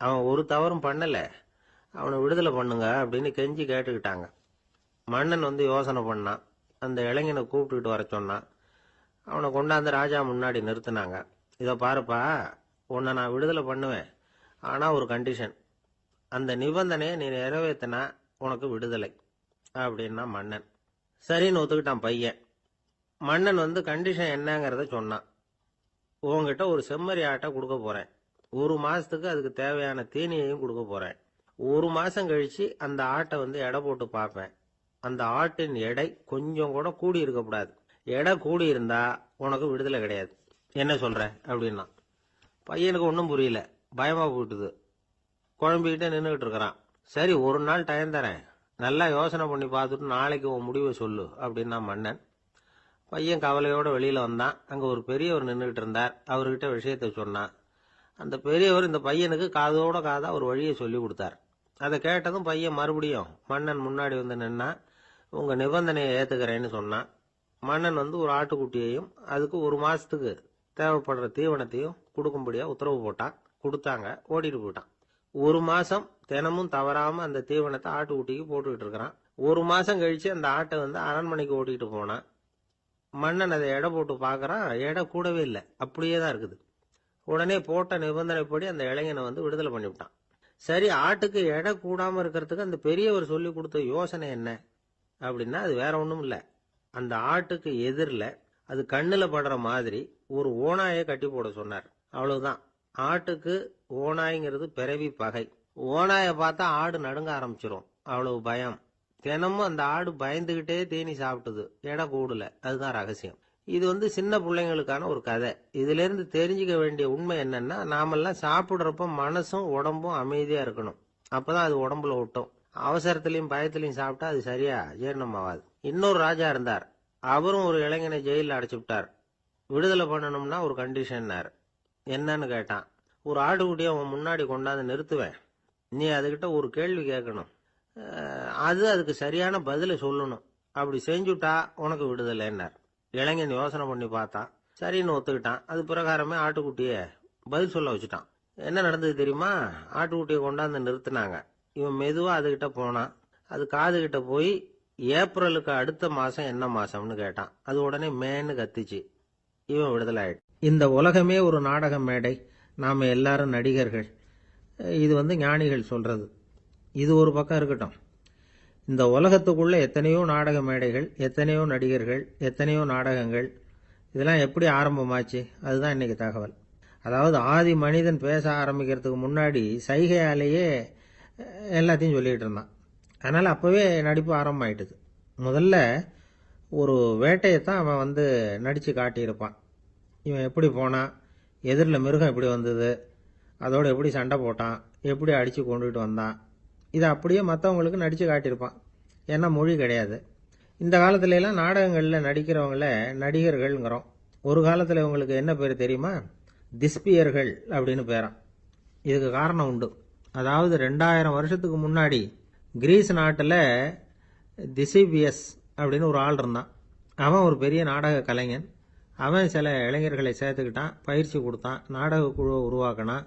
அவன் ஒரு தவறும் பண்ணல, அவனை விடுதலை பண்ணுங்க அப்படின்னு கெஞ்சி கேட்டுக்கிட்டாங்க. மன்னன் யோசனை பண்ணான். அந்த இளைஞனை கூப்பிட்டுக்கிட்டு வர சொன்னான். அவனை கொண்டாந்து ராஜா முன்னாடி நிறுத்தினாங்க. இதை பாருப்பா, உன்னை நான் விடுதலை பண்ணுவேன், ஆனா ஒரு கண்டிஷன். அந்த நிபந்தனையை நீ நிறைவேற்றினா உனக்கு விடுதலை அப்படின்னா மன்னன். சரின்னு ஒத்துக்கிட்டான் பையன். மன்னன் கண்டிஷன் என்னங்கிறத சொன்னான். உங்ககிட்ட ஒரு செம்மறி ஆட்டை கொடுக்க போறேன், 1 மாசத்துக்கு அதுக்கு தேவையான தீனியையும் கொடுக்க போறேன். 1 மாசம் கழிச்சு அந்த ஆட்டை எடை போட்டு பார்ப்பேன். அந்த ஆட்டின் எடை கொஞ்சம் கூட கூடி இருக்கக்கூடாது. எடை கூடி இருந்தா உனக்கு விடுதலை கிடையாது. என்ன சொல்ற அப்படின்னா. பையனுக்கு ஒன்றும் புரியல, பயமா போயிட்டுது. குழம்பிக்கிட்டே நின்றுகிட்டு இருக்கிறான். சரி, ஒரு நாள் டைம் தரேன், நல்லா யோசனை பண்ணி பார்த்துட்டு நாளைக்கு உன் முடிவை சொல்லு அப்படின்னா மன்னன். பையன் கவலையோட வெளியில வந்தான். அங்க ஒரு பெரியவர் நின்றுகிட்டு இருந்தார். அவர்கிட்ட விஷயத்த சொன்னான். அந்த பெரியவர் இந்த பையனுக்கு காதோட காதா ஒரு வழியை சொல்லி கொடுத்தார். அதை கேட்டதும் பையன் மறுபடியும் மன்னன் முன்னாடி நின்னா, உங்க நிபந்தனையை ஏத்துக்கிறேன்னு சொன்னான். மன்னன் ஒரு ஆட்டுக்குட்டியையும் அதுக்கு 1 மாசத்துக்கு தேவைப்படுற தீவனத்தையும் கொடுக்கும்படியா உத்தரவு போட்டான். கொடுத்தாங்க, ஓடிட்டு போயிட்டான். 1 மாசம் தினமும் தவறாம அந்த தீவனத்தை ஆட்டுக்குட்டிக்கு போட்டுக்கிட்டு இருக்கிறான். 1 மாசம் கழிச்சு அந்த ஆட்டை அரண்மனைக்கு ஓட்டிக்கிட்டு போனான். மன்னன் அதை எடை போட்டு பார்க்கறான், எடை கூடவே இல்லை, அப்படியே தான் இருக்குது. உடனே போட்ட நிபந்தனைப்படி அந்த இளைஞனை விடுதலை பண்ணிவிட்டான். சரி, ஆட்டுக்கு எடை கூடாம இருக்கிறதுக்கு அந்த பெரியவர் சொல்லி கொடுத்த யோசனை என்ன அப்படின்னா, அது வேற ஒண்ணும் இல்லை. அந்த ஆட்டுக்கு எதிரில் அது கண்ணுல படுற மாதிரி ஒரு ஓநாயை கட்டி போட சொன்னார். அவ்வளவுதான். ஆட்டுக்கு ஓநாய்ங்கிறது பிறவி பகை. ஓநாயை பார்த்தா ஆடு நடுங்க ஆரம்பிச்சிரும், அவ்வளவு பயம். தினமும் அந்த ஆடு பயந்துகிட்டே தீனி சாப்பிட்டது, எடை கூடல. அதுதான் ரகசியம். இது சின்ன பிள்ளைங்களுக்கான ஒரு கதை. இதுல இருந்து தெரிஞ்சுக்க வேண்டிய உண்மை என்னன்னா, நாமெல்லாம் சாப்பிடுறப்ப மனசும் உடம்பும் அமைதியா இருக்கணும். அப்பதான் அது உடம்புல ஒட்டும். அவசரத்திலையும் பயத்திலையும் சாப்பிட்டா அது சரியா ஜீரணம் ஆகாது. இன்னொரு ராஜா இருந்தார். அவரும் ஒரு இளைஞனை ஜெயிலில் அடைச்சு விட்டார். விடுதலை பண்ணணும்னா ஒரு கண்டிஷன்னார். என்னன்னு கேட்டான். ஒரு ஆட்டுக்குட்டியை அவன் முன்னாடி கொண்டாந்து நிறுத்துவேன், நீ அதுகிட்ட ஒரு கேள்வி கேட்கணும், அதுக்கு சரியான பதிலை சொல்லணும். அப்படி செஞ்சுட்டா உனக்கு விடுதலைன்னார். இளைஞன் யோசனை பண்ணி பார்த்தான். சரின்னு ஒத்துக்கிட்டான். அது பிரகாரமே ஆட்டுக்குட்டியை பதில் சொல்ல வச்சுட்டான். என்ன நடந்தது தெரியுமா? ஆட்டுக்குட்டியை கொண்டாந்து நிறுத்தினாங்க. இவன் மெதுவா அதுகிட்ட போனான். அது காது கிட்ட போய் ஏப்ரலுக்கு அடுத்த மாசம் என்ன மாசம்னு கேட்டான். அது உடனே மேன்னு கத்துச்சு. இவன் விடுதலை ஆயிட்டு. இந்த உலகமே ஒரு நாடக மேடை, நாம எல்லாரும் நடிகர்கள். இது ஞானிகள் சொல்றது. இது ஒரு பக்கம் இருக்கட்டும். இந்த உலகத்துக்குள்ள எத்தனையோ நாடக மேடைகள், எத்தனையோ நடிகர்கள், எத்தனையோ நாடகங்கள், இதெல்லாம் எப்படி ஆரம்பமாச்சு? அதுதான் இன்னைக்கு தகவல். அதாவது ஆதி மனிதன் பேச ஆரம்பிக்கிறதுக்கு முன்னாடி சைகையாலேயே எல்லாத்தையும் சொல்லிட்டு இருந்தான். அதனால அப்பவே நடிப்பு ஆரம்பமாயிட்டுது. முதல்ல ஒரு வேட்டையத்தான் அவன் நடிச்சு காட்டியிருப்பான். இவன் எப்படி போனான், எதிரில் மிருகம் எப்படி வந்தது, அதோட எப்படி சண்டை போட்டான், எப்படி அடிச்சு கொண்டுகிட்டு வந்தான், இதை அப்படியே மற்றவங்களுக்கு நடிச்சு காட்டியிருப்பான். ஏன்னா மொழி கிடையாது. இந்த காலத்துல எல்லாம் நாடகங்களில் நடிக்கிறவங்கள நடிகர்கள்ங்கிறோம். ஒரு காலத்தில் இவங்களுக்கு என்ன பேர் தெரியுமா? திஸ்பியர்கள் அப்படின்னு பேரான். இதுக்கு காரணம் உண்டு. அதாவது 2000 வருஷத்துக்கு முன்னாடி கிரீஸ் நாட்டில் திசிபியஸ் அப்படின்னு ஒரு ஆள் இருந்தான். அவன் ஒரு பெரிய நாடக கலைஞன். அவன் சில இளைஞர்களை சேர்த்துக்கிட்டான், பயிற்சி கொடுத்தான், நாடக குழுவை உருவாக்கினான்.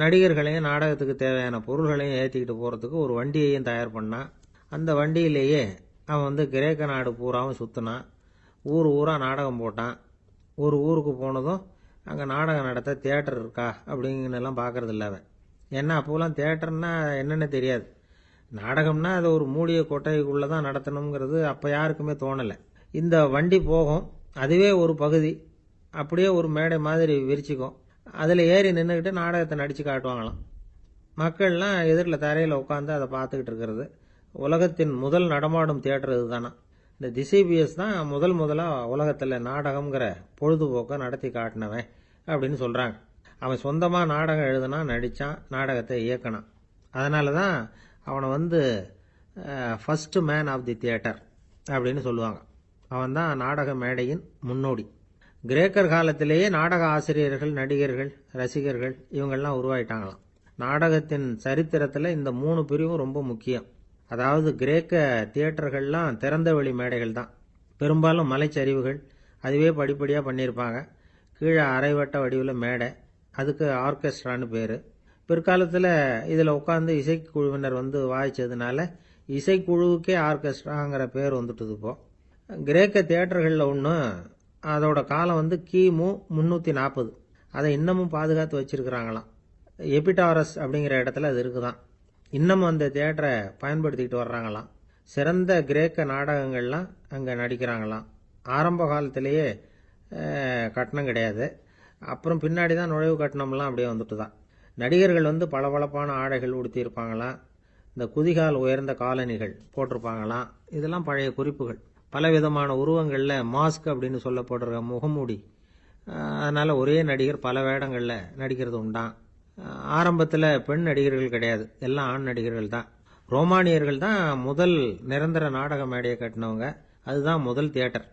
நடிகர்களையும் நாடகத்துக்கு தேவையான பொருள்களையும் ஏற்றிக்கிட்டு போகிறதுக்கு ஒரு வண்டியையும் தயார் பண்ணான். அந்த வண்டியிலேயே அவன் கிரேக்க நாடு பூராவும் சுற்றினான். ஊர் ஊராக நாடகம் போட்டான். ஒரு ஊருக்கு போனதும் அங்கே நாடகம் நடத்த தியேட்டர் இருக்கா அப்படிங்கன்னெல்லாம் பார்க்கறது இல்லை அவன். ஏன்னா அப்போலாம் தியேட்டர்னா என்னென்ன தெரியாது. நாடகம்னா அதை ஒரு மூடிய கொட்டைக்குள்ளே தான் நடத்தணுங்கிறது அப்போ யாருக்குமே தோணலை. இந்த வண்டி போகும், அதுவே ஒரு பகுதி, அப்படியே ஒரு மேடை மாதிரி விரிச்சிக்கும். அதில் ஏறி நின்றுக்கிட்டு நாடகத்தை நடித்து காட்டுவாங்களாம். மக்கள்லாம் எதிரில் தரையில் உட்காந்து அதை பார்த்துக்கிட்டு இருக்கிறது. உலகத்தின் முதல் நடமாடும் தியேட்டர் இதுதானா. இந்த திசிபியஸ் தான் முதலாக உலகத்தில் நாடகம்ங்கிற பொழுதுபோக்கை நடத்தி காட்டினவன் அப்படின்னு சொல்கிறாங்க. அவன் சொந்தமாக நாடகம் எழுதுனா, நடித்தான், நாடகத்தை இயக்கினான். அதனால தான் அவனை first man of the theatre அப்படின்னு சொல்லுவாங்க. அவன் தான் நாடக மேடையின் முன்னோடி. கிரேக்கர் காலத்திலேயே நாடக ஆசிரியர்கள், நடிகர்கள், ரசிகர்கள் இவங்கெல்லாம் உருவாயிட்டாங்களாம். நாடகத்தின் சரித்திரத்தில் இந்த 3 பிரிவும் ரொம்ப முக்கியம். அதாவது கிரேக்க தியேட்டர்கள்லாம் திறந்த வெளி மேடைகள் தான். பெரும்பாலும் மலைச்சரிவுகள், அதுவே படிப்படியாக பண்ணியிருப்பாங்க. கீழே அரைவட்ட வடிவில் மேடை, அதுக்கு ஆர்கெஸ்ட்ரான்னு பேர். பிற்காலத்தில் இதில் உட்காந்து இசைக்குழுவினர் வாய்ச்சதுனால இசைக்குழுவுக்கே ஆர்கெஸ்ட்ராங்கிற பேர் வந்துட்டுது. இப்போ கிரேக்க தியேட்டர்களில் ஒன்று, அதோட காலம் கிமு 340. அதை இன்னமும் பாதுகாத்து வச்சிருக்கிறாங்களாம். எபிடாரஸ் அப்படிங்கிற இடத்துல அது இருக்குதான். இன்னமும் அந்த தியேட்டரை பயன்படுத்திக்கிட்டு வர்றாங்களாம். சிறந்த கிரேக்க நாடகங்கள்லாம் அங்கே நடிக்கிறாங்களாம். ஆரம்ப காலத்திலேயே கட்டணம் கிடையாது. அப்புறம் பின்னாடி தான் நுழைவு கட்டணம்லாம் அப்படியே வந்துட்டு தான். நடிகர்கள் பளபளப்பான ஆடைகள் உடுத்தியிருப்பாங்களாம். இந்த குதிகால் உயர்ந்த காலணிகள் போட்டிருப்பாங்களாம். இதெல்லாம் பழைய குறிப்புகள். பலவிதமான உருவங்களில் மாஸ்க் அப்படின்னு சொல்லப்படுற முகமூடி. அதனால் ஒரே நடிகர் பல வேடங்களில் நடிக்கிறது உண்டான். ஆரம்பத்தில் பெண் நடிகர்கள் கிடையாது, எல்லாம் ஆண் நடிகர்கள் தான். ரோமானியர்கள் தான் முதல் நிரந்தர நாடக மேடையை கட்டினவங்க. அதுதான் முதல் தியேட்டர்.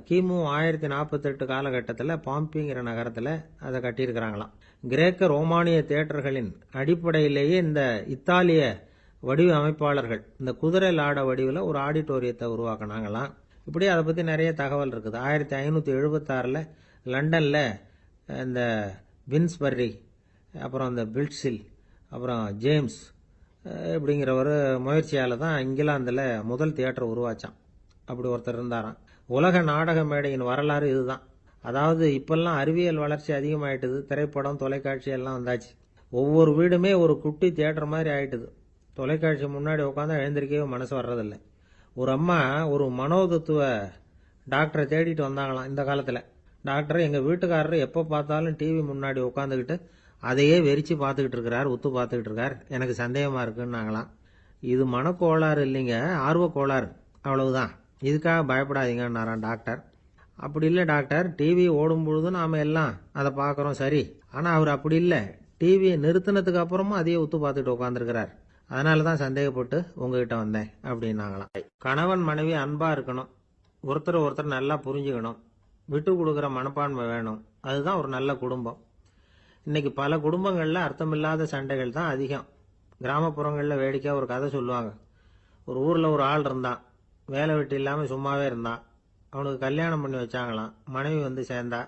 கிமு 1048 காலகட்டத்தில் பாம்பிங்கிற நகரத்தில் அதை கட்டியிருக்கிறாங்களாம். கிரேக்க ரோமானிய தியேட்டர்களின் அடிப்படையிலேயே இந்த இத்தாலிய வடிவ அமைப்பாளர்கள் இந்த குதிரை லாட வடிவில் ஒரு ஆடிட்டோரியத்தை உருவாக்கினாங்களாம். இப்படி அதை பற்றி நிறைய தகவல் இருக்குது. 1576 லண்டனில் இந்த வின்ஸ்பர்ரி, அப்புறம் இந்த பில்ட்ஸில், அப்புறம் ஜேம்ஸ் இப்படிங்கிற ஒரு முயற்சியால் தான் இங்கிலாந்தில் முதல் தியேட்டர் உருவாச்சான். அப்படி ஒருத்தர் இருந்தாராம். உலக நாடக மேடையின் வரலாறு இதுதான். அதாவது இப்பெல்லாம் அறிவியல் வளர்ச்சி அதிகமாயிட்டுது. திரைப்படம், தொலைக்காட்சி எல்லாம் வந்தாச்சு. ஒவ்வொரு வீடுமே ஒரு குட்டி தியேட்டர் மாதிரி ஆயிட்டுது. தொலைக்காட்சி முன்னாடி உட்காந்து எழுந்திருக்கவே மனசு வர்றதில்லை. ஒரு அம்மா ஒரு மனோதத்துவ டாக்டரை தேடிட்டு வந்தாங்களாம் இந்த காலத்தில். டாக்டர், எங்கள் வீட்டுக்காரர் எப்போ பார்த்தாலும் டிவி முன்னாடி உட்காந்துக்கிட்டு அதையே வெறிச்சு பார்த்துக்கிட்டு இருக்கிறார், உத்து பார்த்துக்கிட்டு இருக்கார், எனக்கு சந்தேகமாக இருக்குன்னாங்களாம். இது மனக்கோளாறு இல்லைங்க, ஆர்வ கோளாறு, அவ்வளவுதான், இதுக்காக பயப்படாதீங்கன்னாராம் டாக்டர். அப்படி இல்லை டாக்டர், டிவி ஓடும் பொழுது நாம் எல்லாம் அதை பார்க்குறோம் சரி, ஆனால் அவர் அப்படி இல்லை, டிவியை நிறுத்தினதுக்கு அப்புறமும் அதையே உத்து பார்த்துட்டு உட்காந்துருக்கிறார், அதனால தான் சந்தேகப்பட்டு உங்ககிட்ட வந்தேன் அப்படின்னாங்களாம். கணவன் மனைவி அன்பா இருக்கணும், ஒருத்தர் நல்லா புரிஞ்சுக்கணும், விட்டு கொடுக்குற மனப்பான்மை வேணும், அதுதான் ஒரு நல்ல குடும்பம். இன்னைக்கு பல குடும்பங்களில் அர்த்தமில்லாத சண்டைகள் தான் அதிகம். கிராமப்புறங்களில் வேடிக்கையாக ஒரு கதை சொல்லுவாங்க. ஒரு ஊரில் ஒரு ஆள் இருந்தான், வேலை வெட்டி இல்லாமல் சும்மாவே இருந்தான். அவனுக்கு கல்யாணம் பண்ணி வச்சாங்களாம். மனைவி சேர்ந்தா.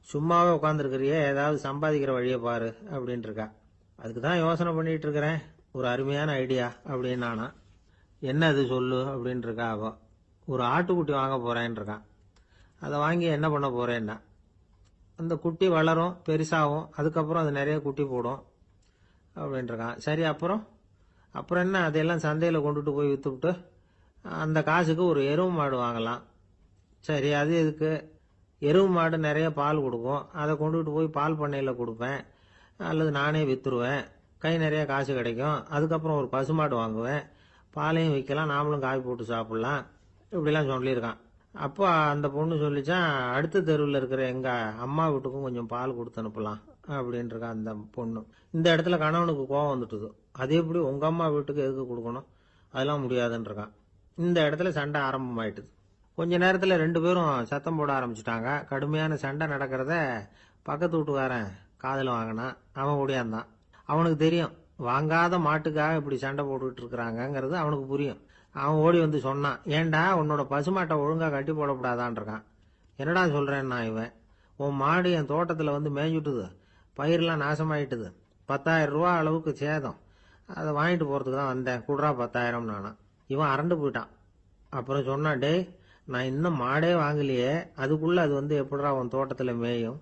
சும்மாவே உட்காந்துருக்கிறியே, ஏதாவது சம்பாதிக்கிற வழியை பாரு அப்படின்ட்டு இருக்கா. அதுக்கு தான் யோசனை பண்ணிட்டு இருக்கிறேன், ஒரு அருமையான ஐடியா அப்படின்னு நானா. என்ன அது சொல்லு அப்படின்னு இருக்கா அவ. ஒரு ஆட்டுக்குட்டி வாங்க போறேன்னு இருக்கான். அதை வாங்கி என்ன பண்ண போறேன்னா, அந்த குட்டி வளரும், பெருசாகும், அதுக்கப்புறம் அது நிறைய குட்டி போடும் அப்படின்ட்டு இருக்கான். சரி, அப்புறம் அப்புறம் என்ன, அதையெல்லாம் சந்தையில் கொண்டுட்டு போய் விற்றுவிட்டு அந்த காசுக்கு ஒரு எருவு மாடு வாங்கலாம். சரி, அது எதுக்கு? எருவு மாடு நிறைய பால் கொடுக்கும், அதை கொண்டுகிட்டு போய் பால் பண்ணையில் கொடுப்பேன், அல்லது நானே விற்றுருவேன், கை நிறைய காசு கிடைக்கும். அதுக்கப்புறம் ஒரு பசுமாடு வாங்குவேன், பாலையும் விற்கலாம், நாமளும் காய் போட்டு சாப்பிட்லாம், இப்படிலாம் சொல்லியிருக்கான். அப்போ அந்த பொண்ணு சொல்லிச்சான், அடுத்த தெருவில் இருக்கிற எங்கள் அம்மா வீட்டுக்கும் கொஞ்சம் பால் கொடுத்து அனுப்பலாம் அப்படின்ட்டு அந்த பொண்ணு. இந்த இடத்துல கணவனுக்கு கோபம் வந்துட்டுது. அது எப்படி உங்கள் அம்மா வீட்டுக்கு எதுக்கு கொடுக்கணும், அதெல்லாம் முடியாதுன்றிருக்கான். இந்த இடத்துல சண்டை ஆரம்பமாயிட்டுது. கொஞ்ச நேரத்தில் 2 பேரும் சத்தம் போட ஆரம்பிச்சுட்டாங்க. கடுமையான சண்டை நடக்கிறத பக்கத்து வீட்டுக்காரன் காதில் வாங்கினான். அவன் ஓடியாந்தான். அவனுக்கு தெரியும், வாங்காத மாட்டுக்காக இப்படி சண்டை போட்டுக்கிட்டு இருக்கிறாங்கிறது அவனுக்கு புரியும். அவன் ஓடி வந்து சொன்னான், ஏண்டா உன்னோட பசுமாட்டை ஒழுங்கா கட்டி போடக்கூடாதான் இருக்கான். என்னடா சொல்றேன்னா இவன், உன் மாடு என் தோட்டத்தில் வந்து மேய்ஞ்சுட்டுது, பயிரெல்லாம் நாசமாயிட்டுது, 10,000 ரூபா அளவுக்கு சேதம், அதை வாங்கிட்டு போறதுக்கு தான் வந்தேன், குடுறா 10,000 நானா. இவன் அரண்டு போயிட்டான். அப்புறம் சொன்னான், டே நான் இன்னும் மாடே வாங்கலையே, அதுக்குள்ள அது வந்து எப்படிடா உன் தோட்டத்தில் மேயும்,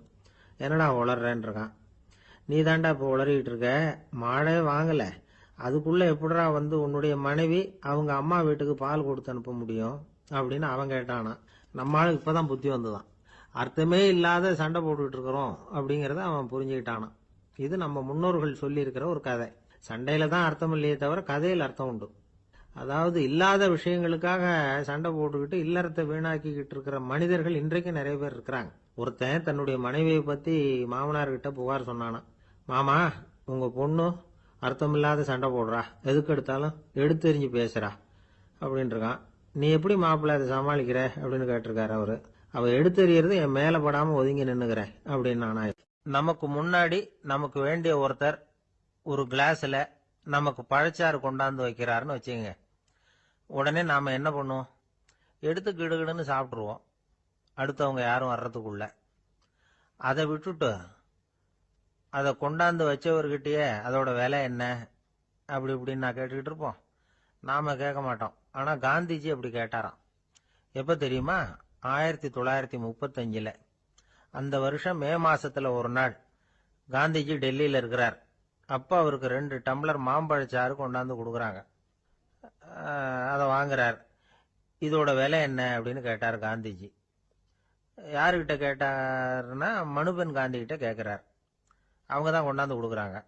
என்னடா உளர்றேன் இருக்கான். நீ தாண்டா இப்போ உளறிக்கிட்டு இருக்க, மாடே வாங்கலை, அதுக்குள்ள எப்படிடா வந்து உன்னுடைய மனைவி அவங்க அம்மா வீட்டுக்கு பால் கொடுத்து அனுப்ப முடியும் அப்படின்னு அவன் கேட்டானா. நம்ம ஆளுக்கு இப்பதான் புத்தி வந்துதான். அர்த்தமே இல்லாத சண்டை போட்டுக்கிட்டு இருக்கிறோம் அப்படிங்கிறத அவன் புரிஞ்சுக்கிட்டானான். இது நம்ம முன்னோர்கள் சொல்லி இருக்கிற ஒரு கதை. சண்டையில தான் அர்த்தம் இல்லையே தவிர கதையில் அர்த்தம் உண்டு. அதாவது இல்லாத விஷயங்களுக்காக சண்டை போட்டுக்கிட்டு இல்லறத்தை வீணாக்கிக்கிட்டு இருக்கிற மனிதர்கள் இன்றைக்கு நிறைய பேர் இருக்கிறாங்க. ஒருத்தன் தன்னுடைய மனைவியை பத்தி மாமனார்கிட்ட புகார் சொன்னானா, மாமா உங்க பொண்ணு அர்த்தமில்லாத சண்டை போடுறா, எதுக்கு எடுத்தாலும் எடுத்தெறிஞ்சு பேசுறா அப்படின்னு இருக்கான். நீ எப்படி மாப்பிள்ள அதை சமாளிக்கிற அப்படின்னு கேட்டிருக்காரு அவரு. அவ எடுத்தெறியறது என் மேல படாம ஒதுங்கி நின்னுக்கிறேன் அப்படின்னு நானா. நமக்கு முன்னாடி நமக்கு வேண்டிய ஒருத்தர் ஒரு கிளாஸ்ல நமக்கு பழச்சாறு கொண்டாந்து வைக்கிறாருன்னு வச்சுங்க. உடனே நாம என்ன பண்ணுவோம், எடுத்து கிடுகிடுன்னு சாப்பிட்ருவோம் அடுத்தவங்க யாரும் வர்றதுக்குள்ள. அதை விட்டுட்டு அதை கொண்டாந்து வச்சவர்கிட்டயே அதோட விலை என்ன அப்படி இப்படின்னு நான் கேட்டுக்கிட்டு இருப்போம். நாம கேட்க மாட்டோம். ஆனா காந்திஜி அப்படி கேட்டாராம். எப்ப தெரியுமா, 1935. அந்த வருஷம் மே மாசத்துல ஒரு நாள் காந்திஜி டெல்லியில இருக்கிறார். அப்ப அவருக்கு 2 டம்ளர் மாம்பழச்சாறு கொண்டாந்து கொடுக்குறாங்க. அதை வாங்குறார். இதோட விலை என்ன அப்படின்னு கேட்டார் காந்திஜி. யாருக்கிட்ட கேட்டாருன்னா மனுபென் காந்தி கிட்ட கேட்கிறார். அவங்க தான் கொண்டாந்து கொடுக்குறாங்க.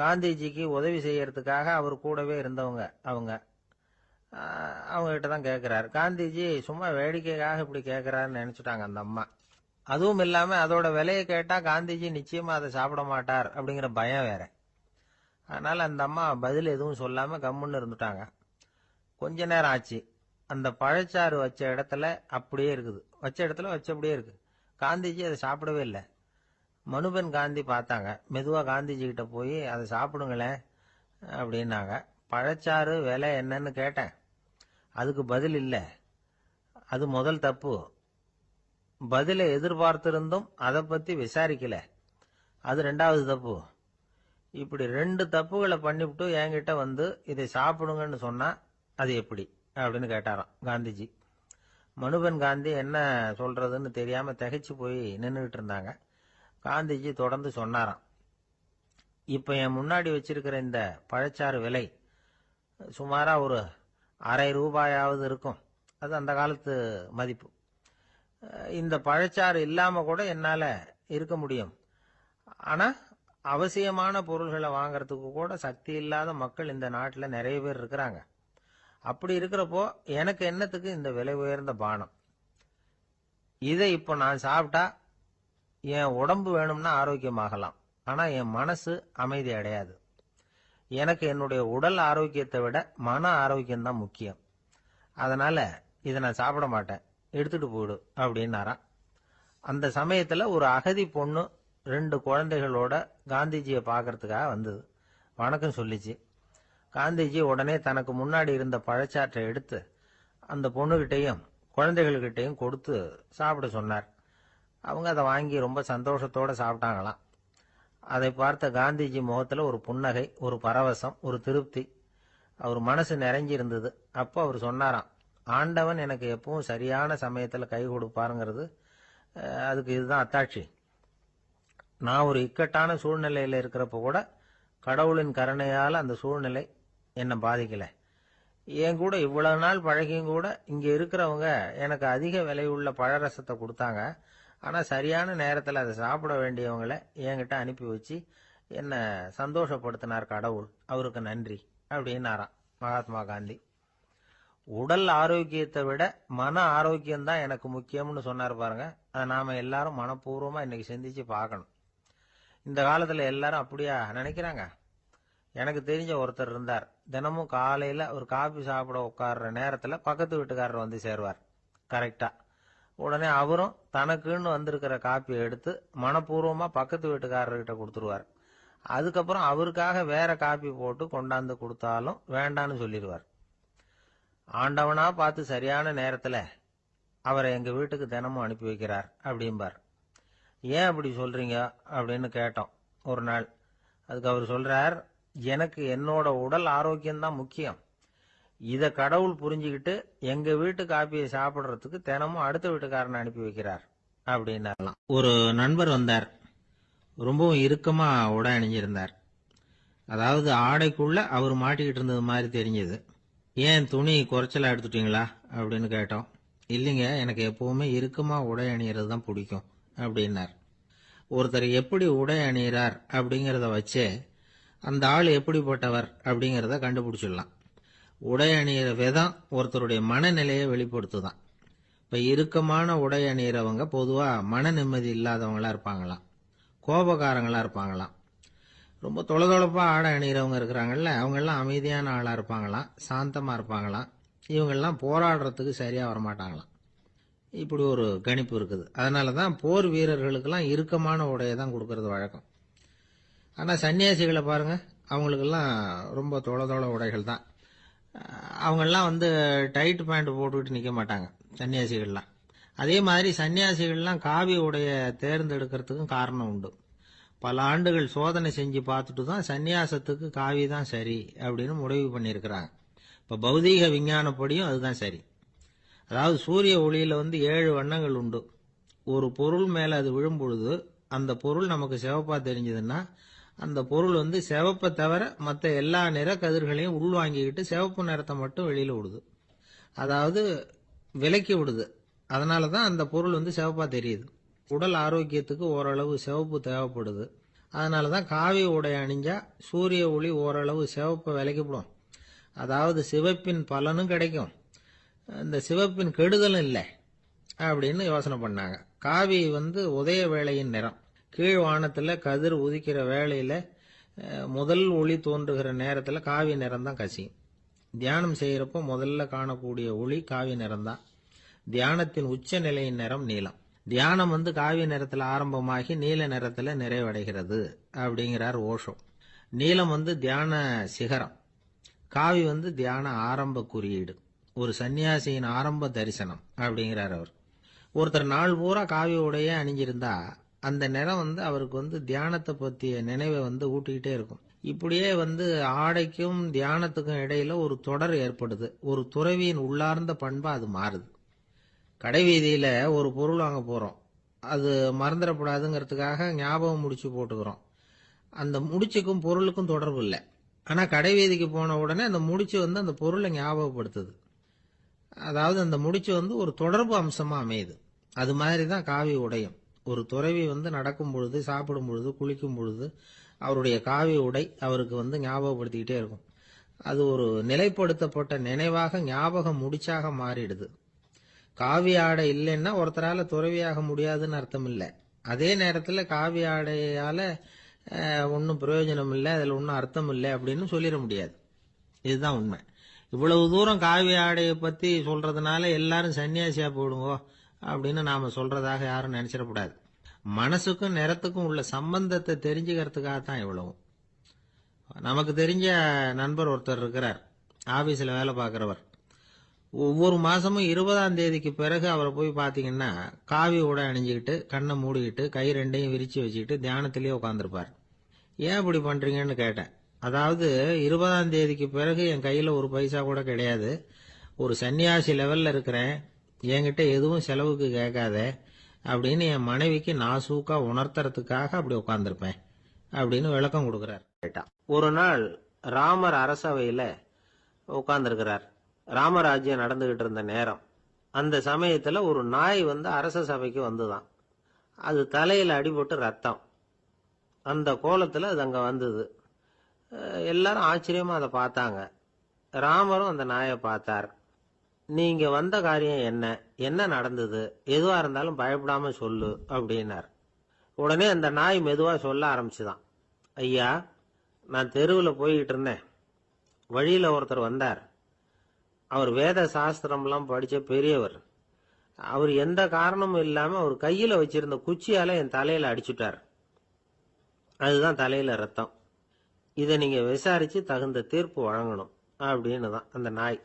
காந்திஜிக்கு உதவி செய்யறதுக்காக அவர் கூடவே இருந்தவங்க அவங்க கிட்ட தான் கேட்கிறார். காந்திஜி சும்மா வேடிக்கைக்காக இப்படி கேட்கிறாருன்னு நினைச்சுட்டாங்க அந்த அம்மா. அதுவும் இல்லாம அதோட விலையை கேட்டா காந்திஜி நிச்சயமா அதை சாப்பிட மாட்டார் அப்படிங்கிற பயம் வேற. அதனால அந்த அம்மா பதில் எதுவும் சொல்லாம கம்முன்னு இருந்துட்டாங்க. கொஞ்ச நேரம் ஆச்சு. அந்த பழச்சாறு வச்ச இடத்துல அப்படியே இருக்குது, வச்ச இடத்துல வச்சபடியே இருக்கு. காந்திஜி அதை சாப்பிடவே இல்லை. மனுபென் காந்தி பார்த்தாங்க. மெதுவா காந்திஜி கிட்ட போய் அதை சாப்பிடுங்களேன் அப்படின்னாங்க. பழச்சாறு விலை என்னன்னு கேட்டேன், அதுக்கு பதில் இல்லை. அது முதல் தப்பு. பதிலை எதிர்பார்த்திருந்தும் அதை பத்தி விசாரிக்கல, அது 2வது தப்பு. இப்படி 2 தப்புகளை பண்ணிவிட்டு என்கிட்ட வந்து இதை சாப்பிடுங்கன்னு சொன்னா அது எப்படி அப்படின்னு கேட்டாராம் காந்திஜி. மனுபென் காந்தி என்ன சொல்றதுன்னு தெரியாம திகைச்சு போய் நின்றுகிட்டு இருந்தாங்க. காந்திஜி தொடர்ந்து சொன்னாராம், இப்ப என் முன்னாடி வச்சிருக்கிற இந்த பழச்சாறு விலை சுமாரா ஒரு அரை ரூபாயாவது இருக்கும். அது அந்த காலத்து மதிப்பு. இந்த பழச்சாறு இல்லாம கூட என்னால இருக்க முடியும். ஆனா அவசியமான பொருள்களை வாங்கறதுக்கு கூட சக்தி இல்லாத மக்கள் இந்த நாட்டில் நிறைய பேர் இருக்கிறாங்க. அப்படி இருக்கிறப்போ எனக்கு என்னத்துக்கு இந்த விலை உயர்ந்த பானம்? இதை இப்போ நான் சாப்பிட்டா என் உடம்பு வேணும்னா ஆரோக்கியமாகலாம், ஆனா என் மனசு அமைதி அடையாது. எனக்கு என்னுடைய உடல் ஆரோக்கியத்தை விட மன ஆரோக்கியம்தான் முக்கியம். அதனால இதை நான் சாப்பிட மாட்டேன், எடுத்துட்டு போயிடு அப்படின்னாராம். அந்த சமயத்துல ஒரு அகதி பொண்ணு 2 குழந்தைகளோட காந்திஜியை பார்க்கறதுக்காக வந்தது. வணக்கம் சொல்லிச்சு. காந்திஜி உடனே தனக்கு முன்னாடி இருந்த பழச்சாற்றை எடுத்து அந்த பொண்ணுகிட்டையும் குழந்தைகள்கிட்டையும் கொடுத்து சாப்பிட சொன்னார். அவங்க அதை வாங்கி ரொம்ப சந்தோஷத்தோட சாப்பிட்டாங்களாம். அதை பார்த்த காந்திஜி முகத்துல ஒரு புன்னகை, ஒரு பரவசம், ஒரு திருப்தி. அவர் மனசு நிறைஞ்சிருந்தது. அப்போ அவர் சொன்னாராம், ஆண்டவன் எனக்கு எப்பவும் சரியான சமயத்துல கை கொடுப்பாருங்கிறது அதுக்கு இதுதான் அத்தாட்சி. நான் ஒரு இக்கட்டான சூழ்நிலையில இருக்கிறப்ப கூட கடவுளின் கருணையால அந்த சூழ்நிலை என்னை பாதிக்கல. என் கூட இவ்வளவு நாள் பழகியும் கூட இங்க இருக்கிறவங்க எனக்கு அதிக விலையுள்ள பழரசத்தை கொடுத்தாங்க. ஆனா சரியான நேரத்துல அதை சாப்பிட வேண்டியவங்களை என்கிட்ட அனுப்பி வச்சு என்ன சந்தோஷப்படுத்தினார் கடவுள், அவருக்கு நன்றி அப்படின்னாராம் மகாத்மா காந்தி. உடல் ஆரோக்கியத்தை விட மன ஆரோக்கியம்தான் எனக்கு முக்கியம்னு சொன்னார் பாருங்க. அதை நாம எல்லாரும் மனப்பூர்வமா இன்னைக்கு சிந்திச்சு பார்க்கணும். இந்த காலத்துல எல்லாரும் அப்படியா நினைக்கிறாங்க? எனக்கு தெரிஞ்ச ஒருத்தர் இருந்தார். தினமும் காலையில ஒரு காபி சாப்பிட உட்கார்ற நேரத்துல பக்கத்து வீட்டுக்காரர் வந்து சேருவார் கரெக்டா. உடனே அவரும் தனக்குன்னு வந்திருக்கிற காப்பியை எடுத்து மனப்பூர்வமா பக்கத்து வீட்டுக்காரர்கிட்ட கொடுத்துருவார். அதுக்கப்புறம் அவருக்காக வேற காப்பி போட்டு கொண்டாந்து கொடுத்தாலும் வேண்டான்னு சொல்லிடுவார். ஆண்டவனா பார்த்து சரியான நேரத்துல அவரை எங்க வீட்டுக்கு தினமும் அனுப்பி வைக்கிறார் அப்படிம்பார். ஏன் அப்படி சொல்றீங்க அப்படின்னு கேட்டோம் ஒரு நாள். அதுக்கு அவர் சொல்றார், எனக்கு என்னோட உடல் ஆரோக்கியம்தான் முக்கியம். இத கடவுள் புரிஞ்சுக்கிட்டு எங்க வீட்டு காப்பியை சாப்பிடுறதுக்கு தினமும் அடுத்த வீட்டுக்காரனை அனுப்பி வைக்கிறார் அப்படின்னாரலாம். ஒரு நண்பர் வந்தார். ரொம்பவும் இறுக்கமா உடை அணிஞ்சிருந்தார். அதாவது ஆடைக்குள்ள அவர் மாட்டிக்கிட்டு இருந்தது மாதிரி தெரிஞ்சது. ஏன் துணி குறைச்சலா எடுத்துட்டீங்களா அப்படின்னு கேட்டோம். இல்லைங்க, எனக்கு எப்பவுமே இறுக்கமா உடை அணியறது தான் பிடிக்கும் அப்படின்னார். ஒருத்தர் எப்படி உடை அணிகிறார் அப்படிங்கிறத வச்சே அந்த ஆள் எப்படிப்பட்டவர் அப்படிங்கிறத கண்டுபிடிச்சிடலாம். உடை அணிகிற விதம் ஒருத்தருடைய மனநிலையை வெளிப்படுத்துதான். இப்ப இறுக்கமான உடை அணிகிறவங்க பொதுவா மன நிம்மதி இல்லாதவங்களா இருப்பாங்களாம், கோபக்காரங்களா இருப்பாங்களாம். ரொம்ப தொலைதொழப்பா ஆடை அணிகிறவங்க இருக்கிறாங்கல்ல, அவங்க எல்லாம் அமைதியான ஆளா இருப்பாங்களாம், சாந்தமா இருப்பாங்களாம். இவங்கெல்லாம் போராடுறதுக்கு சரியா வரமாட்டாங்களாம். இப்படி ஒரு கணிப்பு இருக்குது. அதனாலதான் போர் வீரர்களுக்கெல்லாம் இறுக்கமான உடையை தான் கொடுக்கறது வழக்கம். ஆனா சன்னியாசிகளை பாருங்க, அவங்களுக்கெல்லாம் ரொம்ப தொலை உடைகள் தான். அவங்கெல்லாம் வந்து டைட் பேண்ட் போட்டுக்கிட்டு நிக்க மாட்டாங்க சன்னியாசிகள்லாம். அதே மாதிரி சன்னியாசிகள்லாம் காவி உடைய தேர்ந்தெடுக்கிறதுக்கும் காரணம் உண்டு. பல ஆண்டுகள் சோதனை செஞ்சு பார்த்துட்டு தான் சன்னியாசத்துக்கு காவி தான் சரி அப்படின்னு முடிவு பண்ணியிருக்கிறாங்க. இப்ப பௌதீக விஞ்ஞானப்படியும் அதுதான் சரி. அதாவது சூரிய ஒளியில வந்து 7 வண்ணங்கள் உண்டு. ஒரு பொருள் மேல அது விழும் பொழுது அந்த பொருள் நமக்கு சிவப்பா தெரிஞ்சதுன்னா அந்த பொருள் வந்து சிவப்பை தவிர மற்ற எல்லா நிற கதிர்களையும் உள்வாங்கிக்கிட்டு சிவப்பு நிறத்தை மட்டும் வெளியில விடுது. அதாவது விலக்கி விடுது. அதனாலதான் அந்த பொருள் வந்து சிவப்பா தெரியுது. உடல் ஆரோக்கியத்துக்கு ஓரளவு சிவப்பு தேவைப்படுது. அதனாலதான் காவி உடை அணிஞ்சா சூரிய ஒளி ஓரளவு சிவப்பை விலக்கிவிடும். அதாவது சிவப்பின் பலனும் கிடைக்கும், இந்த சிவப்பின் கெடுதலும் இல்லை அப்படின்னு யோசனை பண்ணாங்க. காவி வந்து உதய வேளையின் நிறம். கீழ் வானத்துல கதிர் உதிக்கிற வேளையில முதல் ஒளி தோன்றுகிற நேரத்துல காவி நிறம் தான் கசியும். தியானம் செய்யறப்போ முதல்ல காணக்கூடிய ஒளி காவி நிறம் தான். தியானத்தின் உச்ச நிலையின் நிறம் நீலம். தியானம் வந்து காவி நிறத்துல ஆரம்பமாகி நீல நிறத்துல நிறைவடைகிறது அப்படிங்கிறார் ஓஷோ. நீலம் வந்து தியான சிகரம், காவி வந்து தியான ஆரம்ப குறியீடு, ஒரு சன்னியாசியின் ஆரம்ப தரிசனம் அப்படிங்கிறார் அவர். ஒருத்தர் நாள் பூரா காவி உடைய அணிஞ்சிருந்தா அந்த நிறம் வந்து அவருக்கு வந்து தியானத்தை பற்றிய நினைவை வந்து ஊட்டிக்கிட்டே இருக்கும். இப்படியே வந்து ஆடைக்கும் தியானத்துக்கும் இடையில ஒரு தொடர் ஏற்படுது. ஒரு துறவியின் உள்ளார்ந்த பண்பா அது மாறுது. கடை வீதியில ஒரு பொருள் வாங்க போறோம், அது மறந்துடக்கூடாதுங்கிறதுக்காக ஞாபகம் முடிச்சு போட்டுக்கிறோம். அந்த முடிச்சுக்கும் பொருளுக்கும் தொடர்பு இல்லை. ஆனா கடை வீதிக்கு போன உடனே அந்த முடிச்சு வந்து அந்த பொருளை ஞாபகப்படுத்துது. அதாவது அந்த முடிச்சு வந்து ஒரு தொடர்பு அம்சமா அமையுது. அது மாதிரிதான் காவி உடையும். ஒரு துறவி வந்து நடக்கும் பொழுது, சாப்பிடும் பொழுது, குளிக்கும் பொழுது அவருடைய காவி உடை அவருக்கு வந்து ஞாபகப்படுத்திக்கிட்டே இருக்கும். அது ஒரு நிலைப்படுத்தப்பட்ட நினைவாக ஞாபகம் முடிச்சாக மாறிடுது. காவி ஆடை இல்லைன்னா ஒருத்தரால துறவியாக முடியாதுன்னு அர்த்தம் இல்லை. அதே நேரத்தில் காவி ஆடையால ஒன்றும் பிரயோஜனம் இல்லை, அதில் ஒன்றும் அர்த்தம் இல்லை அப்படின்னு சொல்லிட முடியாது. இதுதான் உண்மை. இவ்வளவு தூரம் காவி ஆடையை பத்தி சொல்றதுனால எல்லாரும் சன்னியாசியா போடுங்கோ அப்படின்னு நாம சொல்றதாக யாரும் நினைச்சிடக்கூடாது. மனசுக்கும் நிறத்துக்கும் உள்ள சம்பந்தத்தை தெரிஞ்சுக்கிறதுக்காக தான் இவ்வளவும். நமக்கு தெரிஞ்ச நண்பர் ஒருத்தர் இருக்கிறார், ஆபீஸ்ல வேலை பார்க்கிறவர். ஒவ்வொரு மாசமும் 20ஆம் தேதிக்கு பிறகு அவரை போய் பாத்தீங்கன்னா காவி உடை அணிஞ்சுக்கிட்டு கண்ணை மூடிக்கிட்டு கை ரெண்டையும் விரிச்சு வச்சுக்கிட்டு தியானத்திலேயே உட்காந்துருப்பார். ஏன் இப்படி பண்றீங்கன்னு கேட்டேன். அதாவது 20ஆம் தேதிக்கு பிறகு என் கையில ஒரு பைசா கூட கிடையாது, ஒரு சன்னியாசி லெவல்ல இருக்கிறேன், என்கிட்ட எதுவும் செலவுக்கு கேட்காத அப்படின்னு என் மனைவிக்கு நாசூக்கா உணர்த்துறதுக்காக அப்படி உட்காந்துருப்பேன் அப்படின்னு விளக்கம் கொடுக்கிறார். ஒரு நாள் ராமர் அரசவையில உட்கார்ந்துருக்கிறார். ராமராஜ்யம் நடந்துகிட்டு இருந்த நேரம். அந்த சமயத்துல ஒரு நாய் வந்து அரச சபைக்கு வந்துதான். அது தலையில அடிபட்டு ரத்தம். அந்த கோலத்துல அது அங்க வந்தது. எல்லாரும் ஆச்சரியமா அதை பார்த்தாங்க. ராமரும் அந்த நாயை பார்த்தார். நீங்க வந்த காரியம் என்ன, என்ன நடந்தது, எதுவா இருந்தாலும் பயப்படாம சொல்லு அப்படின்னார். உடனே அந்த நாய் மெதுவா சொல்ல ஆரம்பிச்சுதான். ஐயா, நான் தெருவில் போய்கிட்டு இருந்தேன். வழியில ஒருத்தர் வந்தார். அவர் வேத சாஸ்திரம்லாம் படிச்ச பெரியவர். அவர் எந்த காரணமும் இல்லாம அவர் கையில வச்சிருந்த குச்சியால என் தலையில அடிச்சுட்டார். அதுதான் தலையில ரத்தம். இதை நீங்க விசாரிச்சு தகுந்த தீர்ப்பு வழங்கணும் அப்படின்னு தான் அந்த நாய்.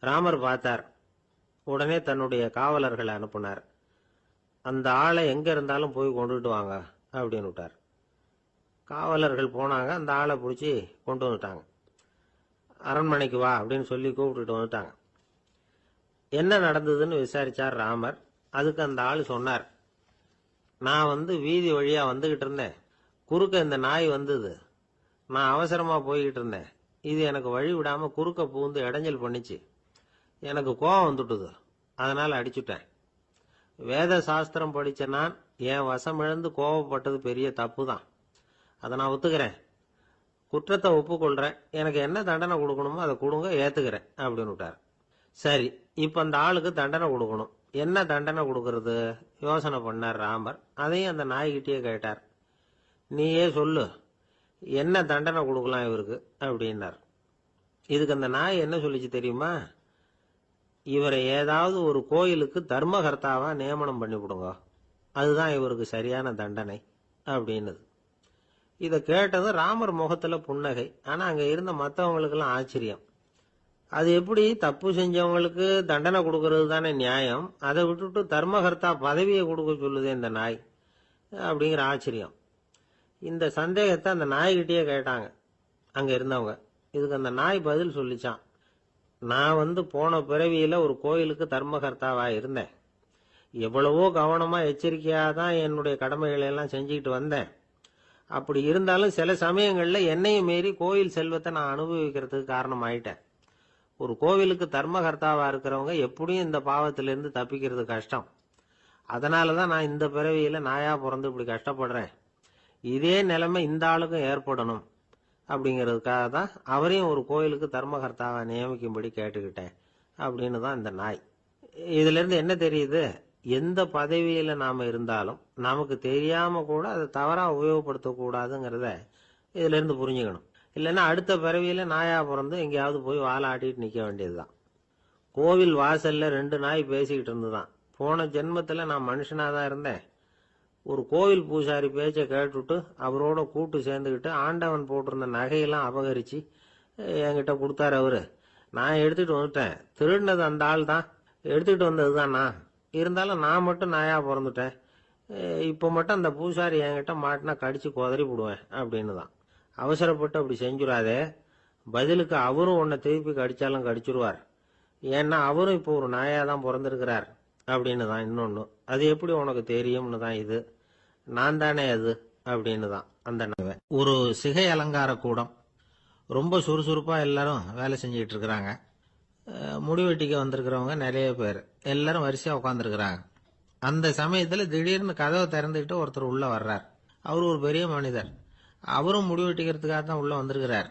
ராமர் பார்த்தார். உடனே தன்னுடைய காவலர்களை அனுப்புனார். அந்த ஆளை எங்க இருந்தாலும் போய் கொண்டுட்டு வாங்க அப்படின்னு விட்டார். காவலர்கள் போனாங்க. அந்த ஆளை பிடிச்சி கொண்டு வந்துட்டாங்க. அரண்மனைக்கு வா அப்படின்னு சொல்லி கூப்பிட்டுட்டு வந்துட்டாங்க. என்ன நடந்ததுன்னு விசாரிச்சார் ராமர். அதுக்கு அந்த ஆள் சொன்னார், நான் வந்து வீதி வழியா வந்துகிட்டு இருந்தேன். குறுக்க இந்த நாய் வந்தது. நான் அவசரமா போய்கிட்டு இருந்தேன். இது எனக்கு வழி விடாம குறுக்க பூந்து இடைஞ்சல் பண்ணிச்சு. எனக்கு கோபம் வந்துட்டுது. அதனால அடிச்சுட்டேன். வேத சாஸ்திரம் படிச்ச நான் என் வசம் இழந்து கோபப்பட்டது பெரிய தப்பு தான். அதை நான் ஒத்துக்கிறேன். குற்றத்தை ஒப்புக்கொள்றேன். எனக்கு என்ன தண்டனை கொடுக்கணுமோ அதை கொடுங்க, ஏத்துக்கிறேன் அப்படின்னு விட்டார். சரி, இப்ப அந்த ஆளுக்கு தண்டனை கொடுக்கணும். என்ன தண்டனை கொடுக்கறது யோசனை பண்ணார் ராமர். அதையும் அந்த நாய்கிட்டயே கேட்டார். நீயே சொல்லு, என்ன தண்டனை கொடுக்கலாம் இவருக்கு அப்படின்னார். இதுக்கு அந்த நாய் என்ன சொல்லிச்சு தெரியுமா? இவரை ஏதாவது ஒரு கோயிலுக்கு தர்மகர்த்தாவா நியமனம் பண்ணி விடுங்க, அதுதான் இவருக்கு சரியான தண்டனை அப்படின்னுது. இதை கேட்டதும் ராமர் முகத்துல புன்னகை. ஆனா அங்க இருந்த மற்றவங்களுக்கெல்லாம் ஆச்சரியம். அது எப்படி தப்பு செஞ்சவங்களுக்கு தண்டனை கொடுக்கறது தானே நியாயம், அதை விட்டுட்டு தர்மகர்த்தா பதவியை கொடுக்க சொல்லுதே இந்த நாய் அப்படிங்கிற ஆச்சரியம். இந்த சந்தேகத்தை அந்த நாய்கிட்டயே கேட்டாங்க அங்க இருந்தவங்க. இதுக்கு அந்த நாய் பதில் சொல்லிச்சான். நான் வந்து போன பிறவியில ஒரு கோயிலுக்கு தர்மகர்த்தாவா இருந்தேன். எவ்வளவோ கவனமா எச்சரிக்கையா தான் என்னுடைய கடமைகளை எல்லாம் செஞ்சுக்கிட்டு வந்தேன். அப்படி இருந்தாலும் சில சமயங்கள்ல என்னையும் மீறி கோயில் செல்வத்தை நான் அனுபவிக்கிறதுக்கு காரணம் ஆயிட்டேன். ஒரு கோவிலுக்கு தர்மகர்த்தாவா இருக்கிறவங்க எப்படியும் இந்த பாவத்திலிருந்து தப்பிக்கிறது கஷ்டம். அதனாலதான் நான் இந்த பிறவியில நாயா பிறந்து இப்படி கஷ்டப்படுறேன். இதே நிலைமை இந்த ஆளுக்கும் ஏற்படணும் அப்படிங்கிறதுக்காக தான் அவரையும் ஒரு கோயிலுக்கு தர்மகர்த்தாவை நியமிக்கும்படி கேட்டுக்கிட்டேன் அப்படின்னு தான் இந்த நாய். இதுல இருந்து என்ன தெரியுது? எந்த பதவியில நாம இருந்தாலும் நமக்கு தெரியாம கூட அதை தவறா உபயோகப்படுத்த கூடாதுங்கிறத இதுல இருந்து புரிஞ்சுக்கணும். இல்லைன்னா அடுத்த பிறவியில நாயா பிறந்து எங்கேயாவது போய் வாழை ஆட்டிட்டு நிக்க வேண்டியதுதான். கோவில் வாசல்ல 2 நாய் பேசிக்கிட்டு இருந்துதான். போன ஜென்மத்துல நான் மனுஷனாதான் இருந்தேன். ஒரு கோவில் பூசாரி பேச்சை கேட்டுட்டு அவரோட கூட்டு சேர்ந்துக்கிட்டு ஆண்டவன் போட்டிருந்த நகையெல்லாம் அபகரிச்சு என்கிட்ட கொடுத்தாரு அவரு. நான் எடுத்துட்டு வந்துட்டேன். திருடினது அந்த ஆள் தான், எடுத்துட்டு வந்ததுதான் நான். இருந்தாலும் நான் மட்டும் நாயா பிறந்துட்டேன். இப்ப மட்டும் அந்த பூசாரி என்கிட்ட மாட்டினா கடிச்சு குதறி விடுவேன் அப்படின்னு தான். அவசரப்பட்டு அப்படி செஞ்சுடாதே. பதிலுக்கு அவரும் உன்னை திருப்பி கடிச்சாலும் கடிச்சிருவார். ஏன்னா அவரும் இப்போ ஒரு நாயா தான் பிறந்திருக்கிறார் அப்படின்னு தான் இன்னொன்னு. அது எப்படி உனக்கு தெரியும்னு தான் இது. நான் தானே அது அப்படின்னு தான் அந்த நாய். ஒரு சிகை அலங்கார கூடம். ரொம்ப சுறுசுறுப்பா எல்லாரும் வேலை செஞ்சுக்கிட்டு இருக்கிறாங்க. முடிவெட்டிக்க வந்திருக்கிறவங்க நிறைய பேர் எல்லாரும் வரிசையா உட்காந்துருக்கிறாங்க. அந்த சமயத்துல திடீர்னு கதவை திறந்துக்கிட்டு ஒருத்தர் உள்ள வர்றார். அவர் ஒரு பெரிய மனிதர். அவரும் முடிவெட்டிக்கிறதுக்காக தான் உள்ள வந்திருக்கிறார்.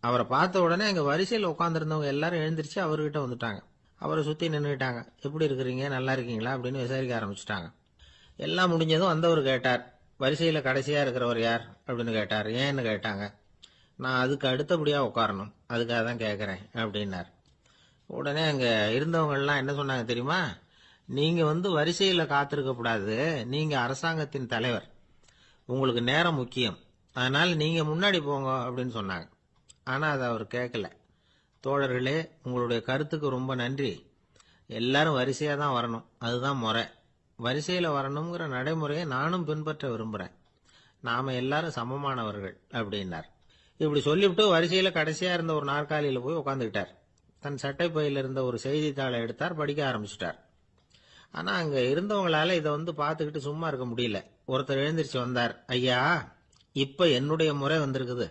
அவரை பார்த்த உடனே அங்க வரிசையில் உட்காந்துருந்தவங்க எல்லாரும் எழுந்திரிச்சு அவர்கிட்ட வந்துட்டாங்க. அவரை சுத்தி நின்றுட்டாங்க. எப்படி இருக்கிறீங்க, நல்லா இருக்கீங்களா அப்படின்னு விசாரிக்க ஆரம்பிச்சுட்டாங்க. எல்லாம் முடிஞ்சதும் வந்தவர் கேட்டார், வரிசையில கடைசியா இருக்கிறவர் யார் அப்படின்னு கேட்டார். ஏன்னு கேட்டாங்க. நான் அதுக்கு அடுத்தபடியா உட்காரணும், அதுக்காக தான் கேட்கறேன் அப்படின்னார். உடனே அங்க இருந்தவங்க எல்லாம் என்ன சொன்னாங்க தெரியுமா? நீங்க வந்து வரிசையில காத்திருக்க கூடாது, நீங்க அரசாங்கத்தின் தலைவர், உங்களுக்கு நேரம் முக்கியம், அதனால நீங்க முன்னாடி போங்க அப்படின்னு சொன்னாங்க. ஆனா அதை அவர் கேட்கல. தோழர்களே, உங்களுடைய கருத்துக்கு ரொம்ப நன்றி. எல்லாரும் வரிசையா தான் வரணும், அதுதான் முறை. வரிசையில வரணுங்கிற நடைமுறையை நானும் பின்பற்ற விரும்புறேன். நாம எல்லாரும் சமமானவர்கள் அப்படின்னார். இப்படி சொல்லிவிட்டு வரிசையில கடைசியா இருந்த ஒரு நாற்காலியில போய் உட்காந்துக்கிட்டார். தன் சட்டை பையில இருந்த ஒரு செய்தித்தாளை எடுத்தார், படிக்க ஆரம்பிச்சிட்டார். ஆனா அங்க இருந்தவங்களால இதை பார்த்துக்கிட்டு சும்மா இருக்க முடியல. ஒருத்தர் எழுந்திருச்சு வந்தார். ஐயா, இப்ப என்னுடைய முறை வந்திருக்குது.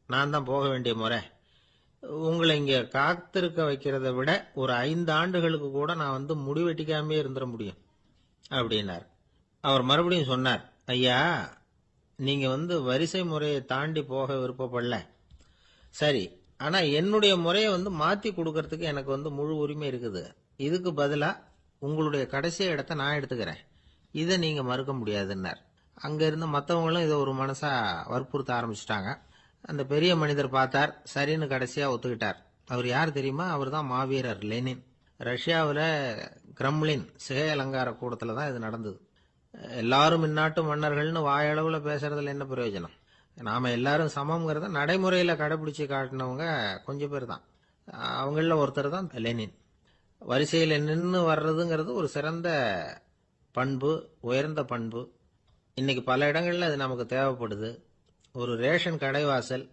நான் தான் போக வேண்டிய முறை. உங்களை இங்க காத்திருக்க வைக்கிறத விட ஒரு 5 ஆண்டுகளுக்கு கூட நான் முடிவெட்டிக்காமே இருந்துட முடியும் அப்படின்னார். அவர் மறுபடியும் சொன்னார். ஐயா, நீங்க வரிசை முறையை தாண்டி போக விருப்பப்படல, சரி. ஆனா என்னுடைய முறையை மாத்தி கொடுக்கறதுக்கு எனக்கு முழு உரிமை இருக்குது. இதுக்கு பதிலா உங்களுடைய கடைசி இடத்தை நான் எடுத்துக்கிறேன். இதை நீங்க மறுக்க முடியாதுன்னார். அங்க இருந்த மற்றவங்களும் இதை ஒரு மனசா வற்புறுத்த ஆரம்பிச்சிட்டாங்க. அந்த பெரிய மனிதர் பார்த்தார், சரின்னு கடைசியா ஒத்துக்கிட்டார். அவர் யார் தெரியுமா? அவர் தான் மாவீரர் லெனின். ரஷ்யாவில் கிரெம்ளின் சிகை அலங்கார கூடத்துல தான் இது நடந்தது. எல்லாரும் இந்நாட்டு மன்னர்கள்னு வாயளவுல பேசுறதுல என்ன பிரயோஜனம்? நாம எல்லாரும் சமம்ங்கிறத நடைமுறையில கடைபிடிச்சு காட்டினவங்க கொஞ்சம் பேர் தான். அவங்கள ஒருத்தர் தான் லெனின். வரிசையில் நின்று வர்றதுங்கிறது ஒரு சிறந்த பண்பு, உயர்ந்த பண்பு. இன்னைக்கு பல இடங்கள்ல அது நமக்கு தேவைப்படுது. ஒரு ரேஷன் கடைவாசல்,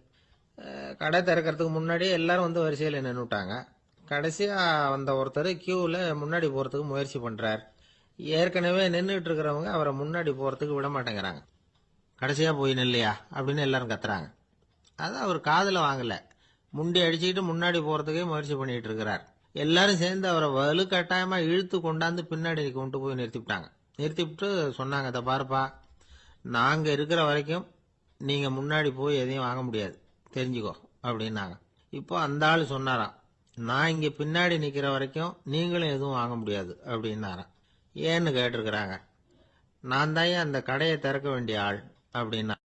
கடை திறக்கிறதுக்கு முன்னாடியே எல்லாரும் வரிசையில் நின்றுட்டாங்க. கடைசியா வந்த ஒருத்தர் கியூவில் முன்னாடி போறதுக்கு முயற்சி பண்றார். ஏற்கனவே நின்றுட்டு இருக்கிறவங்க அவரை முன்னாடி போறதுக்கு விட மாட்டேங்கிறாங்க. கடைசியா போய் நில்லையா அப்படின்னு எல்லாரும் கத்துறாங்க. அது அவர் காதுல வாங்கல. முண்டி அடிச்சுக்கிட்டு முன்னாடி போறதுக்கே முயற்சி பண்ணிட்டு இருக்கிறார். எல்லாரும் சேர்ந்து அவரை வலுக்கட்டாயமா இழுத்து கொண்டாந்து பின்னாடி கொண்டு போய் நிறுத்திவிட்டாங்க. நிறுத்திவிட்டு சொன்னாங்க, இதை பாருப்பா, நாங்க இருக்கிற வரைக்கும் நீங்க முன்னாடி போய் எதையும் வாங்க முடியாது, தெரிஞ்சுக்கோ அப்படின்னாங்க. இப்போ அந்த ஆள் சொன்னாராம், நான் இங்க பின்னாடி நிக்கிற வரைக்கும் நீங்களும் எதுவும் வாங்க முடியாது அப்படின்னாராம். ஏன்னு கேட்டிருக்கிறாங்க. நான் தான் அந்த கடையை திறக்க வேண்டிய ஆள் அப்படின்னா.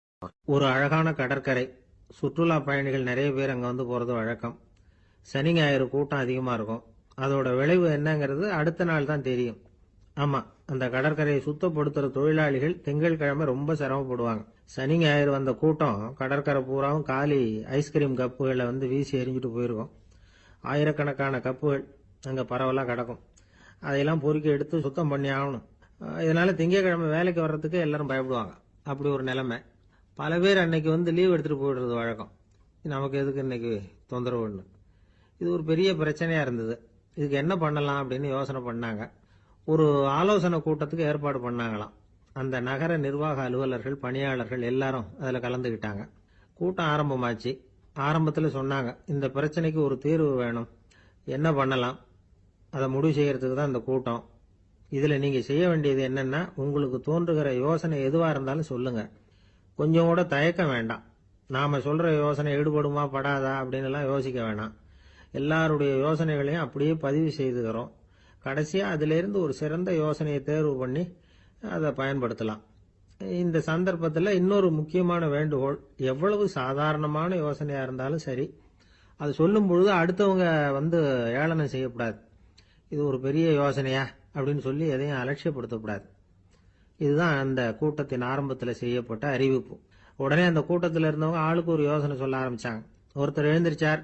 ஒரு அழகான கடற்கரை, சுற்றுலா பயணிகள் நிறைய பேர் அங்க போறது வழக்கம். சனி ஞாயிறு கூட்டம் அதிகமா இருக்கும். அதோட விளைவு என்னங்கிறது அடுத்த நாள் தான் தெரியும். ஆமா, அந்த கடற்கரையை சுத்தப்படுத்துற தொழிலாளிகள் திங்கட்கிழமை ரொம்ப சிரமப்படுவாங்க. சனி ஞாயிறு வந்த கூட்டம் கடற்கரை பூராவும் காலி ஐஸ்கிரீம் கப்புகளை வீசி எரிஞ்சுட்டு போயிருக்கும். ஆயிரக்கணக்கான கப்புகள் அங்க பரவலா கிடக்கும். அதையெல்லாம் பொறுக்கி எடுத்து சுத்தம் பண்ணி ஆகணும். இதனால திங்கட்கிழமை வேலைக்கு வர்றதுக்கு எல்லாரும் பயப்படுவாங்க. அப்படி ஒரு நிலைமை. பல பேர் அன்னைக்கு லீவ் எடுத்துட்டு போயிடுறது வழக்கம். நமக்கு எதுக்கு இன்னைக்கு தொந்தரவுன்னு. இது ஒரு பெரிய பிரச்சனையா இருந்தது. இதுக்கு என்ன பண்ணலாம் அப்படின்னு யோசனை பண்ணாங்க. ஒரு ஆலோசனை கூட்டத்துக்கு ஏற்பாடு பண்ணாங்களாம். அந்த நகர நிர்வாக அலுவலர்கள், பணியாளர்கள் எல்லாரும் அதுல கலந்துகிட்டாங்க. கூட்டம் ஆரம்பமாச்சு. ஆரம்பத்தில் சொன்னாங்க, இந்த பிரச்சனைக்கு ஒரு தீர்வு வேணும், என்ன பண்ணலாம், அதை முடிவு செய்யறதுக்கு தான் இந்த கூட்டம். இதுல நீங்க செய்ய வேண்டியது என்னன்னா, உங்களுக்கு தோன்றுகிற யோசனை எதுவா இருந்தாலும் சொல்லுங்க. கொஞ்சம் கூட தயக்கம் வேண்டாம். நாம சொல்ற யோசனை ஈடுபடுமா படாதா அப்படின்னு எல்லாம் யோசிக்க வேணாம். எல்லாருடைய யோசனைகளையும் அப்படியே பதிவு செய்துக்கிறோம். கடைசியா அதுல இருந்து ஒரு சிறந்த யோசனையை தேர்வு பண்ணி அதை பயன்படுத்தலாம். இந்த சந்தர்ப்பத்தில் இன்னொரு முக்கியமான வேண்டுகோள், எவ்வளவு சாதாரணமான யோசனையா இருந்தாலும் சரி, அது சொல்லும் பொழுது அடுத்தவங்க ஏளனம் செய்யக்கூடாது. இது ஒரு பெரிய யோசனையா அப்படின்னு சொல்லி எதையும் அலட்சியப்படுத்தக்கூடாது. இதுதான் அந்த கூட்டத்தின் ஆரம்பத்தில் செய்யப்பட்ட அறிவிப்பு. உடனே அந்த கூட்டத்தில் இருந்தவங்க ஆளுக்கு ஒரு யோசனை சொல்ல ஆரம்பிச்சாங்க. ஒருத்தர் எழுந்திருச்சார்,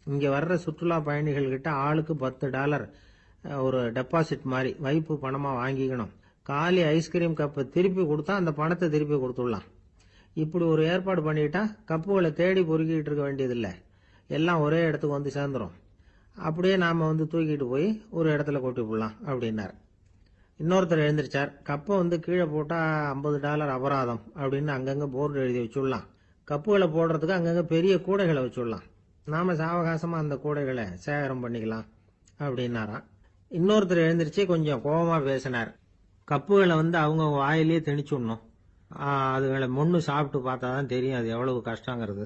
இங்க வர்ற சுற்றுலா பயணிகள் கிட்ட ஆளுக்கு $10 ஒரு டெபாசிட் மாதிரி வைப்பு பணமா வாங்கிக்கணும். காலி ஐஸ்கிரீம் கப்பை திருப்பி கொடுத்தா அந்த பணத்தை திருப்பி கொடுத்துடலாம். இப்படி ஒரு ஏற்பாடு பண்ணிட்டா கப்புகளை தேடி பொறுக்கிட்டு இருக்க வேண்டியதில்லை, எல்லாம் ஒரே இடத்துக்கு சேர்ந்துரும். அப்படியே நாம தூக்கிட்டு போய் ஒரு இடத்துல கொட்டி போடலாம் அப்படின்னாரு. இன்னொருத்தர் எழுந்திருச்சார், கப்பை கீழே போட்டா $50 அபராதம் அப்படின்னு அங்கங்க போர்டு எழுதி வச்சுடலாம். கப்புகளை போடுறதுக்கு அங்கங்க பெரிய கூடைகளை வச்சுடலாம். நாம சாவகாசமா அந்த கூடைகளை சேகரம் பண்ணிக்கலாம் அப்படின்னாராம். இன்னொருத்தர் எழுந்திருச்சு கொஞ்சம் கோபமா பேசினார். கப்புகளை அவங்க வாயிலேயே திணிச்சுடணும், அதுகளை முன்னு சாப்பிட்டு பார்த்தாதான் தெரியும் அது எவ்வளவு கஷ்டங்கிறது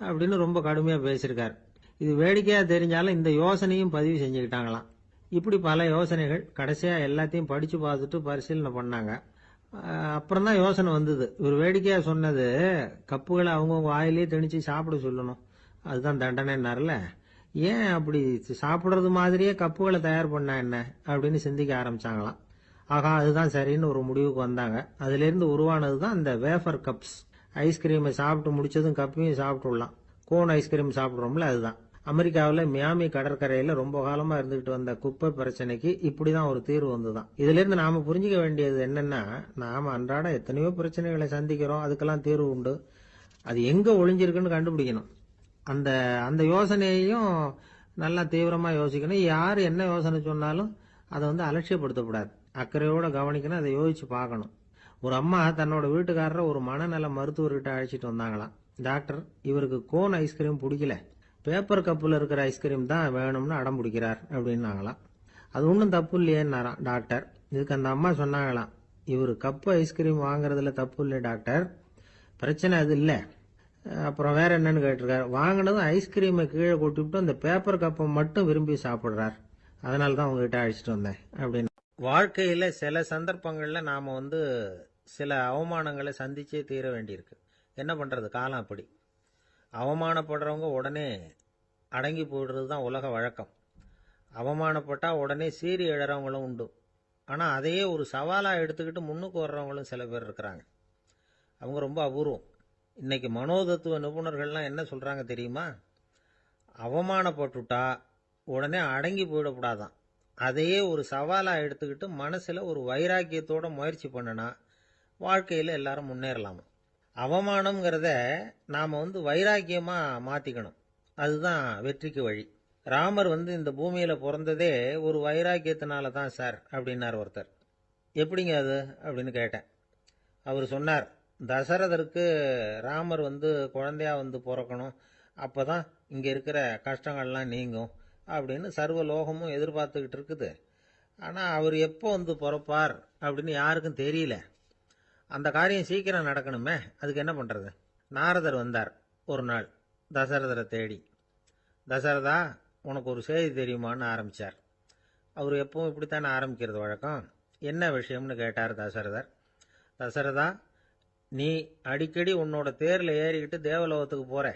அப்படின்னு ரொம்ப கடுமையா பேசியிருக்காரு. இது வேடிக்கையா தெரிஞ்சாலும் இந்த யோசனையும் பதிவு செஞ்சுக்கிட்டாங்களாம். இப்படி பல யோசனைகள். கடைசியா எல்லாத்தையும் படிச்சு பார்த்துட்டு பரிசீலனை பண்ணாங்க. அப்புறம் தான் யோசனை வந்தது. இவர் வேடிக்கையா சொன்னது, கப்புகளை அவங்கவுங்க வாயிலேயே திணிச்சு சாப்பிட சொல்லணும், அதுதான் தண்டனைன்னார்ல. ஏன் அப்படி சாப்பிடுறது மாதிரியே கப்புகளை தயார் பண்ணா என்ன அப்படின்னு சிந்திக்க ஆரம்பிச்சாங்களாம். ஆகா, அதுதான் சரின்னு ஒரு முடிவுக்கு வந்தாங்க. அதுல இருந்து உருவானதுதான் இந்த வேஃபர் கப்ஸ். ஐஸ்கிரீமை சாப்பிட்டு முடிச்சதும் கப்பையும் சாப்பிட்டுடலாம். கோன் ஐஸ்கிரீம் சாப்பிடுறோம்ல, அதுதான். அமெரிக்காவில் மியாமி கடற்கரையில ரொம்ப காலமா இருந்துகிட்டு வந்த குப்பை பிரச்சனைக்கு இப்படிதான் ஒரு தீர்வு வந்துதான். இதுல இருந்து நாம புரிஞ்சுக்க வேண்டியது என்னன்னா, நாம அன்றாட எத்தனையோ பிரச்சனைகளை சந்திக்கிறோம், அதுக்கெல்லாம் தீர்வு உண்டு. அது எங்க ஒளிஞ்சிருக்குன்னு கண்டுபிடிக்கணும். அந்த அந்த யோசனையையும் நல்லா தீவிரமா யோசிக்கணும். யார் என்ன யோசனை சொன்னாலும் அதை அலட்சியப்படுத்தக்கூடாது. அக்கறையோட கவனிக்கணும், அதை யோசிச்சு பார்க்கணும். ஒரு அம்மா தன்னோட வீட்டுக்காரரை ஒரு மனநல மருத்துவர்கிட்ட அழைச்சிட்டு வந்தாங்களாம். டாக்டர், இவருக்கு கோன் ஐஸ்கிரீம் பிடிக்கல, பேப்பர் கப்பில் இருக்கிற ஐஸ்கிரீம் தான் வேணும்னு அடம் பிடிக்கிறார் அப்படின்னாங்களாம். அது ஒன்றும் தப்பு இல்லையேன்னாராம் டாக்டர். இதுக்கு அந்த அம்மா சொன்னாங்களாம், இவர் கப்பு ஐஸ்கிரீம் வாங்குறதுல தப்பு இல்லை டாக்டர், பிரச்சனை அது இல்லை. அப்புறம் வேற என்னன்னு கேட்டிருக்காரு. வாங்கினதும் ஐஸ்கிரீமை கீழே கொட்டிவிட்டு அந்த பேப்பர் கப்பை மட்டும் விரும்பி சாப்பிடுறார், அதனால தான் உங்ககிட்ட அழைச்சிட்டு வந்தேன் அப்படின்னு. வாழ்க்கையில சில சந்தர்ப்பங்கள்ல நாம சில அவமானங்களை சந்திச்சே தீர வேண்டியிருக்கு. என்ன பண்றது, காலம் அப்படி. அவமானப்படுறவங்க உடனே அடங்கி போயிடுறது தான் உலக வழக்கம். அவமானப்பட்டா உடனே சீறி எழறவங்களும் உண்டு. ஆனா அதையே ஒரு சவாலா எடுத்துக்கிட்டு முன்னுக்கு வர்றவங்களும் சில பேர் இருக்கிறாங்க. அவங்க ரொம்ப அபூர்வம். இன்னைக்கு மனோதத்துவ நிபுணர்கள்லாம் என்ன சொல்றாங்க தெரியுமா? அவமானப்பட்டுட்டா உடனே அடங்கி போயிடக்கூடாதான். அதையே ஒரு சவாலா எடுத்துக்கிட்டு மனசுல ஒரு வைராக்கியத்தோட முயற்சி பண்ணனா வாழ்க்கையில எல்லாரும் முன்னேறலாமா. அவமானம்ங்கிறத நாம வைராக்கியமா மாத்திக்கணும். அதுதான் வெற்றிக்கு வழி. ராமர் இந்த பூமியில பிறந்ததே ஒரு வைராக்கியத்தினால தான் சார் அப்படின்னார் ஒருத்தர். எப்படிங்க அது அப்படின்னு கேட்டேன். அவர் சொன்னார், தசரதருக்கு ராமர் குழந்தையா பிறக்கணும், அப்பதான் இங்க இருக்கிற கஷ்டங்கள்லாம் நீங்கும் அப்படின்னு சர்வ லோகமும் எதிர்பார்த்துக்கிட்டு இருக்குது. ஆனா அவர் எப்போ பிறப்பார் அப்படின்னு யாருக்கும் தெரியல. அந்த காரியம் சீக்கிரம் நடக்கணுமே, அதுக்கு என்ன பண்றது? நாரதர் வந்தார் ஒரு நாள் தசரதரை தேடி. தசரதா, உனக்கு ஒரு செய்தி தெரியுமான்னு ஆரம்பிச்சார். அவர் எப்பவும் இப்படித்தானே ஆரம்பிக்கிறது வழக்கம். என்ன விஷயம்னு கேட்டார் தசரதர். தசரதா, நீ அடிக்கடி உன்னோட தேர்ல ஏறிக்கிட்டு தேவலோகத்துக்கு போற,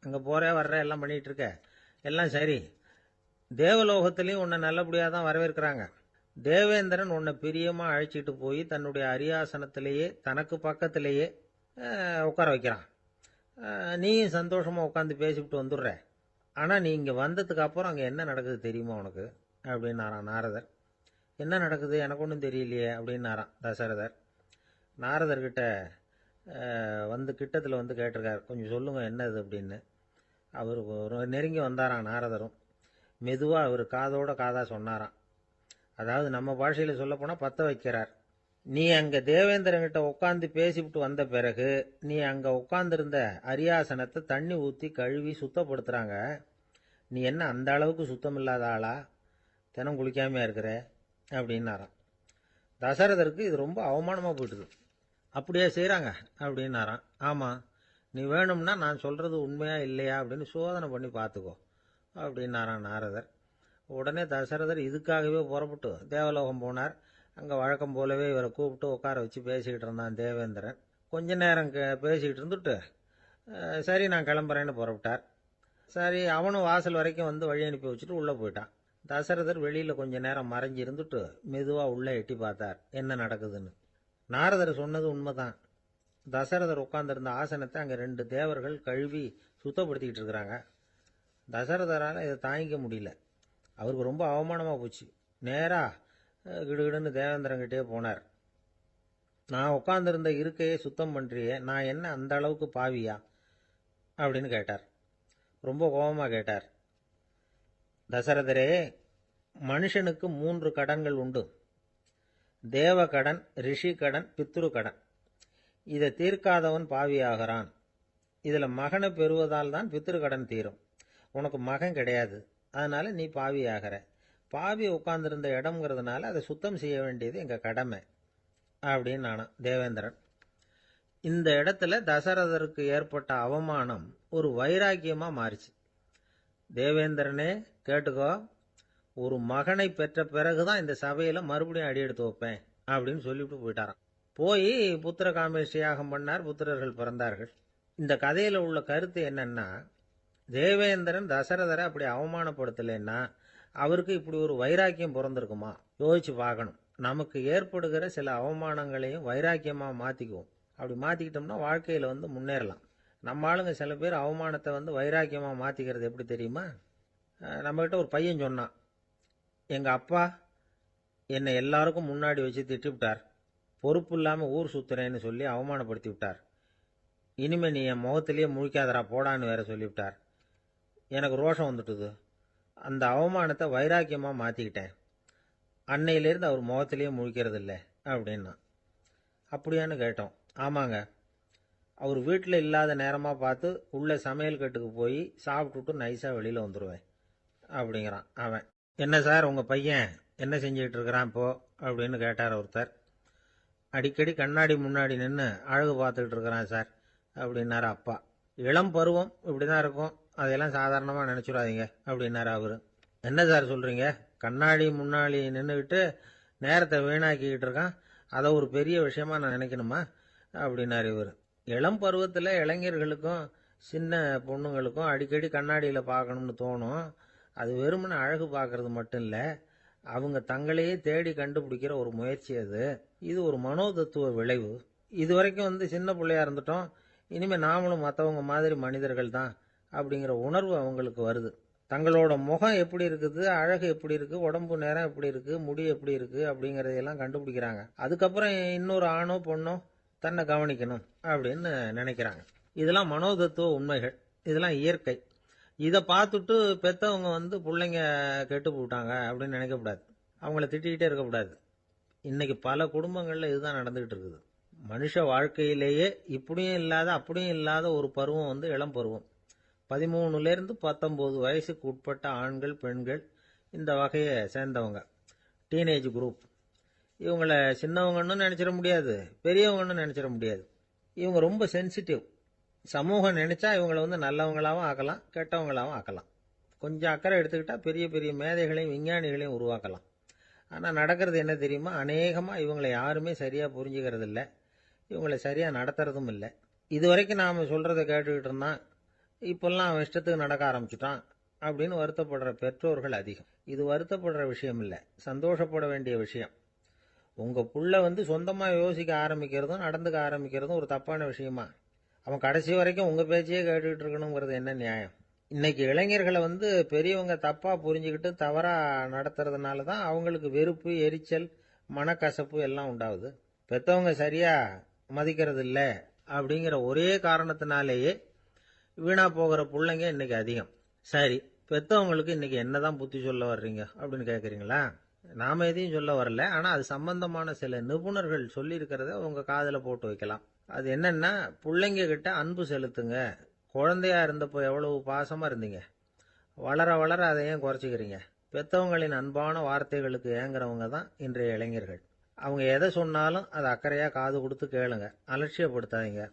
அங்க போற வர்ற எல்லாம் பண்ணிட்டு இருக்க, எல்லாம் சரி. தேவலோகத்திலையும் உன்னை நல்லபடியா தான் வரவேற்கிறாங்க. தேவேந்திரன் உன்னை பிரியமா அழைச்சிட்டு போய் தன்னுடைய அரியாசனத்திலேயே தனக்கு பக்கத்திலேயே உட்கார வைக்கிறான். நீயும் சந்தோஷமா உட்காந்து பேசிவிட்டு வந்துடுற. ஆனா நீ இங்க வந்ததுக்கு அப்புறம் அங்க என்ன நடக்குது தெரியுமா உனக்கு அப்படின்னாராம் நாரதர். என்ன நடக்குது எனக்கு ஒன்றும் தெரியலையே அப்படின்னாராம் தசரதர். நாரதர்கிட்ட கிட்டத்தில் கேட்டிருக்காரு, கொஞ்சம் சொல்லுங்க என்னது அப்படின்னு. அவர் நெருங்கி வந்தாராம் நாரதரும். மெதுவா அவர் காதோட காதா சொன்னாராம். அதாவது நம்ம பாஷையில சொல்ல போனா பத்த வைக்கிறார். நீ அங்க தேவேந்திரன்கிட்ட உட்காந்து பேசிவிட்டு வந்த பிறகு நீ அங்க உட்கார்ந்திருந்த அரியாசனத்தை தண்ணி ஊத்தி கழுவி சுத்தப்படுத்துறாங்க. நீ என்ன அந்த அளவுக்கு சுத்தம் இல்லாத ஆளா, தினம் குளிக்காமையா இருக்கிற அப்படின்னாராம். தசரதருக்கு இது ரொம்ப அவமானமா போயிட்டுது. அப்படியே செய்யறாங்க அப்படின்னாராம். ஆமா, நீ வேணும்னா நான் சொல்றது உண்மையா இல்லையா அப்படின்னு சோதனை பண்ணி பார்த்துக்கோ அப்படின்னாராம் நாரதர். உடனே தசரதர் இதுக்காகவே புறப்பட்டு தேவலோகம் போனார். அங்க வழக்கம் போலவே இவரை கூப்பிட்டு உட்கார வச்சு பேசிக்கிட்டு இருந்தான் தேவேந்திரன். கொஞ்ச நேரம் பேசிக்கிட்டு இருந்துட்டு சரி நான் கிளம்புறேன்னு புறப்பட்டார். சரி, அவனும் வாசல் வரைக்கும் வழி அனுப்பி வச்சுட்டு உள்ள போயிட்டான். தசரதர் வெளியில கொஞ்ச நேரம் மறைஞ்சு இருந்துட்டு மெதுவா உள்ள எட்டி பார்த்தார் என்ன நடக்குதுன்னு. நாரதர் சொன்னது உண்மைதான். தசரதர் உட்கார்ந்திருந்த ஆசனத்தை அங்க 2 தேவர்கள் கழுவி சுத்தப்படுத்திக்கிட்டு இருக்கிறாங்க. தசரதரால இதை தாங்கிக்க முடியல. அவருக்கு ரொம்ப அவமானமா போச்சு. நேரா கிடுகிடுன்னு தேவேந்திரங்கிட்டே போனார். நான் உட்கார்ந்திருந்த இருக்கையை சுத்தம் பண்றியே, நான் என்ன அந்த அளவுக்கு பாவியா அப்படின்னு கேட்டார். ரொம்ப கோபமா கேட்டார். தசரதரே, மனுஷனுக்கு 3 கடன்கள் உண்டு. தேவ கடன், ரிஷி கடன், பித்ரு கடன். இதை தீர்க்காதவன் பாவியாகிறான். இதுல மகனை பெறுவதால் தான் பித்ரு கடன் தீரும். உனக்கு மகன் கிடையாது, அதனால நீ பாவியாகிற. பாவி உட்கார்ந்திருந்த இடம்ங்கிறதுனால அதை சுத்தம் செய்ய வேண்டியது எங்க கடமை அப்படின்னு நானும் தேவேந்திரன். இந்த இடத்துல தசரதருக்கு ஏற்பட்ட அவமானம் ஒரு வைராக்கியமா மாறிச்சு. தேவேந்திரனே கேட்டுக்கோ, ஒரு மகனை பெற்ற பிறகுதான் இந்த சபையில மறுபடியும் அடி எடுத்து வைப்பேன் அப்படின்னு சொல்லிவிட்டு போயிட்டாராம். போய் புத்திர காமேஷ்டி யாகம் பண்ணார். புத்திரர்கள் பிறந்தார்கள். இந்த கதையில உள்ள கருத்து என்னன்னா, தேவேந்திரன் தசரதரை அப்படி அவமானப்படுத்தலைன்னா அவருக்கு இப்படி ஒரு வைராக்கியம் பிறந்திருக்குமா? யோசிச்சு பார்க்கணும். நமக்கு ஏற்படுகிற சில அவமானங்களையும் வைராக்கியமா மாத்திக்குவோம். அப்படி மாத்திக்கிட்டோம்னா வாழ்க்கையில முன்னேறலாம். நம்ம ஆளுங்க சில பேர் அவமானத்தை வைராக்கியமா மாத்திக்கிறது எப்படி தெரியுமா? நம்மகிட்ட ஒரு பையன் சொன்னான், எங்கள் அப்பா என்னை எல்லாருக்கும் முன்னாடி வச்சு திட்டிவிட்டார், பொறுப்பு இல்லாமல் ஊர் சுத்துறேன்னு சொல்லி அவமானப்படுத்தி விட்டார், இனிமே நீ என் முகத்திலேயே முழிக்காதரா போடான்னு வேற சொல்லிவிட்டார். எனக்கு ரோஷம் வந்துட்டுது. அந்த அவமானத்தை வைராக்கியமாக மாற்றிக்கிட்டேன். அன்னையிலேருந்து அவர் முகத்திலேயே முழிக்கிறது இல்லை அப்படின்னா. அப்படியான்னு கேட்டோம். ஆமாங்க, அவர் வீட்டில் இல்லாத நேரமாக பார்த்து உள்ளே சமையல் கட்டுக்கு போய் சாப்பிட்டுட்டு நைஸாக வெளியில் வந்துடுவேன் அப்படிங்கிறான் அவன். என்ன சார் உங்கள் பையன் என்ன செஞ்சுக்கிட்டு இருக்கிறான் இப்போ அப்படின்னு கேட்டார் ஒருத்தர். அடிக்கடி கண்ணாடி முன்னாடி நின்று அழகு பார்த்துக்கிட்டு இருக்கிறான் சார் அப்படின்னாரு அப்பா. இளம் பருவம் இப்படி தான் இருக்கும், அதையெல்லாம் சாதாரணமாக நினச்சிடாதீங்க அப்படின்னாரு அவர். என்ன சார் சொல்கிறீங்க, கண்ணாடி முன்னாடி நின்றுக்கிட்டு நேரத்தை வீணாக்கிக்கிட்டு இருக்கான், அதை ஒரு பெரிய விஷயமா நான் நினைக்கணுமா அப்படின்னாரு இவர். இளம் பருவத்தில் இளைஞர்களுக்கும் சின்ன பொண்ணுங்களுக்கும் அடிக்கடி கண்ணாடியில் பார்க்கணும்னு தோணும். அது வெறுமனே அழகு பார்க்கறது மட்டும் இல்லை, அவங்க தங்களையே தேடி கண்டுபிடிக்கிற ஒரு முயற்சி அது. இது ஒரு மனோதத்துவ விளைவு. இது வரைக்கும் சின்ன பிள்ளையா இருந்துட்டோம், இனிமேல் நாமளும் மற்றவங்க மாதிரி மனிதர்கள் தான் அப்படிங்கிற உணர்வு அவங்களுக்கு வருது. தங்களோட முகம் எப்படி இருக்குது, அழகு எப்படி இருக்குது, உடம்பு நேரம் எப்படி இருக்குது, முடி எப்படி இருக்குது அப்படிங்கிறதையெல்லாம் கண்டுபிடிக்கிறாங்க. அதுக்கப்புறம் இன்னொரு ஆணோ பொண்ணோ தன்னை கவனிக்கணும் அப்படின்னு நினைக்கிறாங்க. இதெல்லாம் மனோதத்துவ உண்மைகள், இதெல்லாம் இயற்கை. இதை பார்த்துட்டு பெற்றவங்க பிள்ளைங்க கெட்டு போட்டாங்க அப்படின்னு நினைக்கக்கூடாது, அவங்கள திட்டிக்கிட்டே இருக்கக்கூடாது. இன்னைக்கு பல குடும்பங்களில் இதுதான் நடந்துகிட்டு இருக்குது. மனுஷ வாழ்க்கையிலேயே இப்படியும் இல்லாத அப்படியும் இல்லாத ஒரு பருவம் இளம் பருவம். 13லேருந்து 19 வயசுக்கு உட்பட்ட ஆண்கள் பெண்கள் இந்த வகையை சேர்ந்தவங்க, டீனேஜ் குரூப். இவங்களை சின்னவங்கன்னு நினச்சிட முடியாது, பெரியவங்கன்னு நினச்சிட முடியாது. இவங்க ரொம்ப சென்சிட்டிவ். சமூகம் நினைச்சா இவங்களை நல்லவங்களாகவும் ஆக்கலாம், கெட்டவங்களாகவும் ஆக்கலாம். கொஞ்சம் அக்கறை எடுத்துக்கிட்டா பெரிய பெரிய மேதைகளையும் விஞ்ஞானிகளையும் உருவாக்கலாம். ஆனால் நடக்கிறது என்ன தெரியுமா, அநேகமாக இவங்களை யாருமே சரியாக புரிஞ்சுக்கிறது இல்லை, இவங்களை சரியாக நடத்துறதும் இல்லை. இது வரைக்கும் நாம் சொல்கிறத கேட்டுக்கிட்டு இருந்தான், இப்பெல்லாம் அவன் இஷ்டத்துக்கு நடக்க ஆரம்பிச்சுட்டான் அப்படின்னு வருத்தப்படுற பெற்றோர்கள் அதிகம். இது வருத்தப்படுற விஷயம் இல்லை, சந்தோஷப்பட வேண்டிய விஷயம். உங்கள் புள்ள சொந்தமாக யோசிக்க ஆரம்பிக்கிறதும் நடந்துக்க ஆரம்பிக்கிறதும் ஒரு தப்பான விஷயமா? அவன் கடைசி வரைக்கும் உங்கள் பேச்சையே கேட்டுக்கிட்டு இருக்கணுங்கிறது என்ன நியாயம்? இன்னைக்கு இளைஞர்களை பெரியவங்க தப்பாக புரிஞ்சுக்கிட்டு தவறாக நடத்துறதுனால தான் அவங்களுக்கு வெறுப்பு, எரிச்சல், மனக்கசப்பு எல்லாம் உண்டாகுது. பெற்றவங்க சரியாக மதிக்கிறது இல்லை அப்படிங்கிற ஒரே காரணத்தினாலேயே வீணா போகிற பிள்ளைங்க இன்னைக்கு அதிகம். சரி, பெற்றவங்களுக்கு இன்னைக்கு என்னதான் புத்தி சொல்ல வர்றீங்க அப்படின்னு கேட்குறீங்களா? நாம எதையும் சொல்ல வரல, ஆனால் அது சம்பந்தமான சில நிபுணர்கள் சொல்லி இருக்கிறத உங்க காதில் போட்டு வைக்கலாம். அது என்னன்னா, பிள்ளைங்க கிட்ட அன்பு செலுத்துங்க. குழந்தையா இருந்தப்போ எவ்வளவு பாசமா இருந்தீங்க, வளர வளர அதை ஏன் குறைச்சிக்கிறீங்க? பெற்றவங்களின் அன்பான வார்த்தைகளுக்கு ஏங்குறவங்க தான் இன்றைய இளைஞர்கள். அவங்க எதை சொன்னாலும் அதை அக்கறையாக காது கொடுத்து கேளுங்க, அலட்சியப்படுத்தாதீங்க.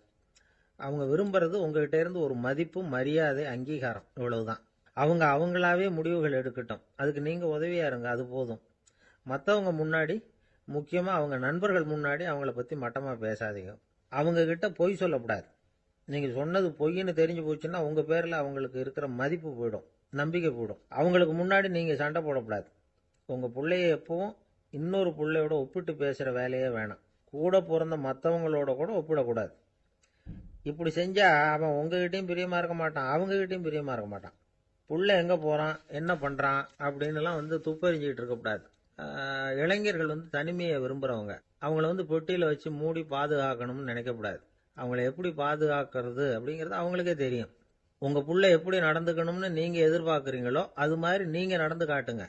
அவங்க விரும்புறது உங்ககிட்ட இருந்து ஒரு மதிப்பு, மரியாதை, அங்கீகாரம், இவ்வளவுதான். அவங்க அவங்களாவே முடிவுகள் எடுக்கட்டும், அதுக்கு நீங்க உதவியா இருங்க, அது போதும். மற்றவங்க முன்னாடி, முக்கியமா அவங்க நண்பர்கள் முன்னாடி அவங்கள பத்தி மட்டமா பேசாதீங்க. அவங்க கிட்ட பொய் சொல்லக்கூடாது. நீங்க சொன்னது பொய்ன்னு தெரிஞ்சு போச்சுன்னா உங்க பேர்ல அவங்களுக்கு இருக்கிற மதிப்பு போயிடும், நம்பிக்கை போயிடும். அவங்களுக்கு முன்னாடி நீங்க சண்டை போடக்கூடாது. உங்க பிள்ளைய எப்பவும் இன்னொரு பிள்ளையோட ஒப்பிட்டு பேசுற வேலையே வேணாம். கூட பிறந்த மற்றவங்களோட கூட ஒப்பிடக்கூடாது. இப்படி செஞ்சா அவன் உங்ககிட்டயும் பிரியமா இருக்க மாட்டான், அவங்ககிட்டயும் பிரியமா இருக்க மாட்டான். புள்ள எங்க போறான், என்ன பண்றான் அப்படின்னுலாம் துப்பறிஞ்சிக்கிட்டு இருக்கக்கூடாது. இளைஞர்கள் தனிமையை விரும்புறவங்க. அவங்கள பெட்டியில வச்சு மூடி பாதுகாக்கணும்னு நினைக்கக்கூடாது. அவங்கள எப்படி பாதுகாக்கிறது அப்படிங்கிறது அவங்களுக்கே தெரியும். உங்க புள்ள எப்படி நடந்துக்கணும்னு நீங்க எதிர்பார்க்குறீங்களோ அது மாதிரி நீங்க நடந்து காட்டுங்க,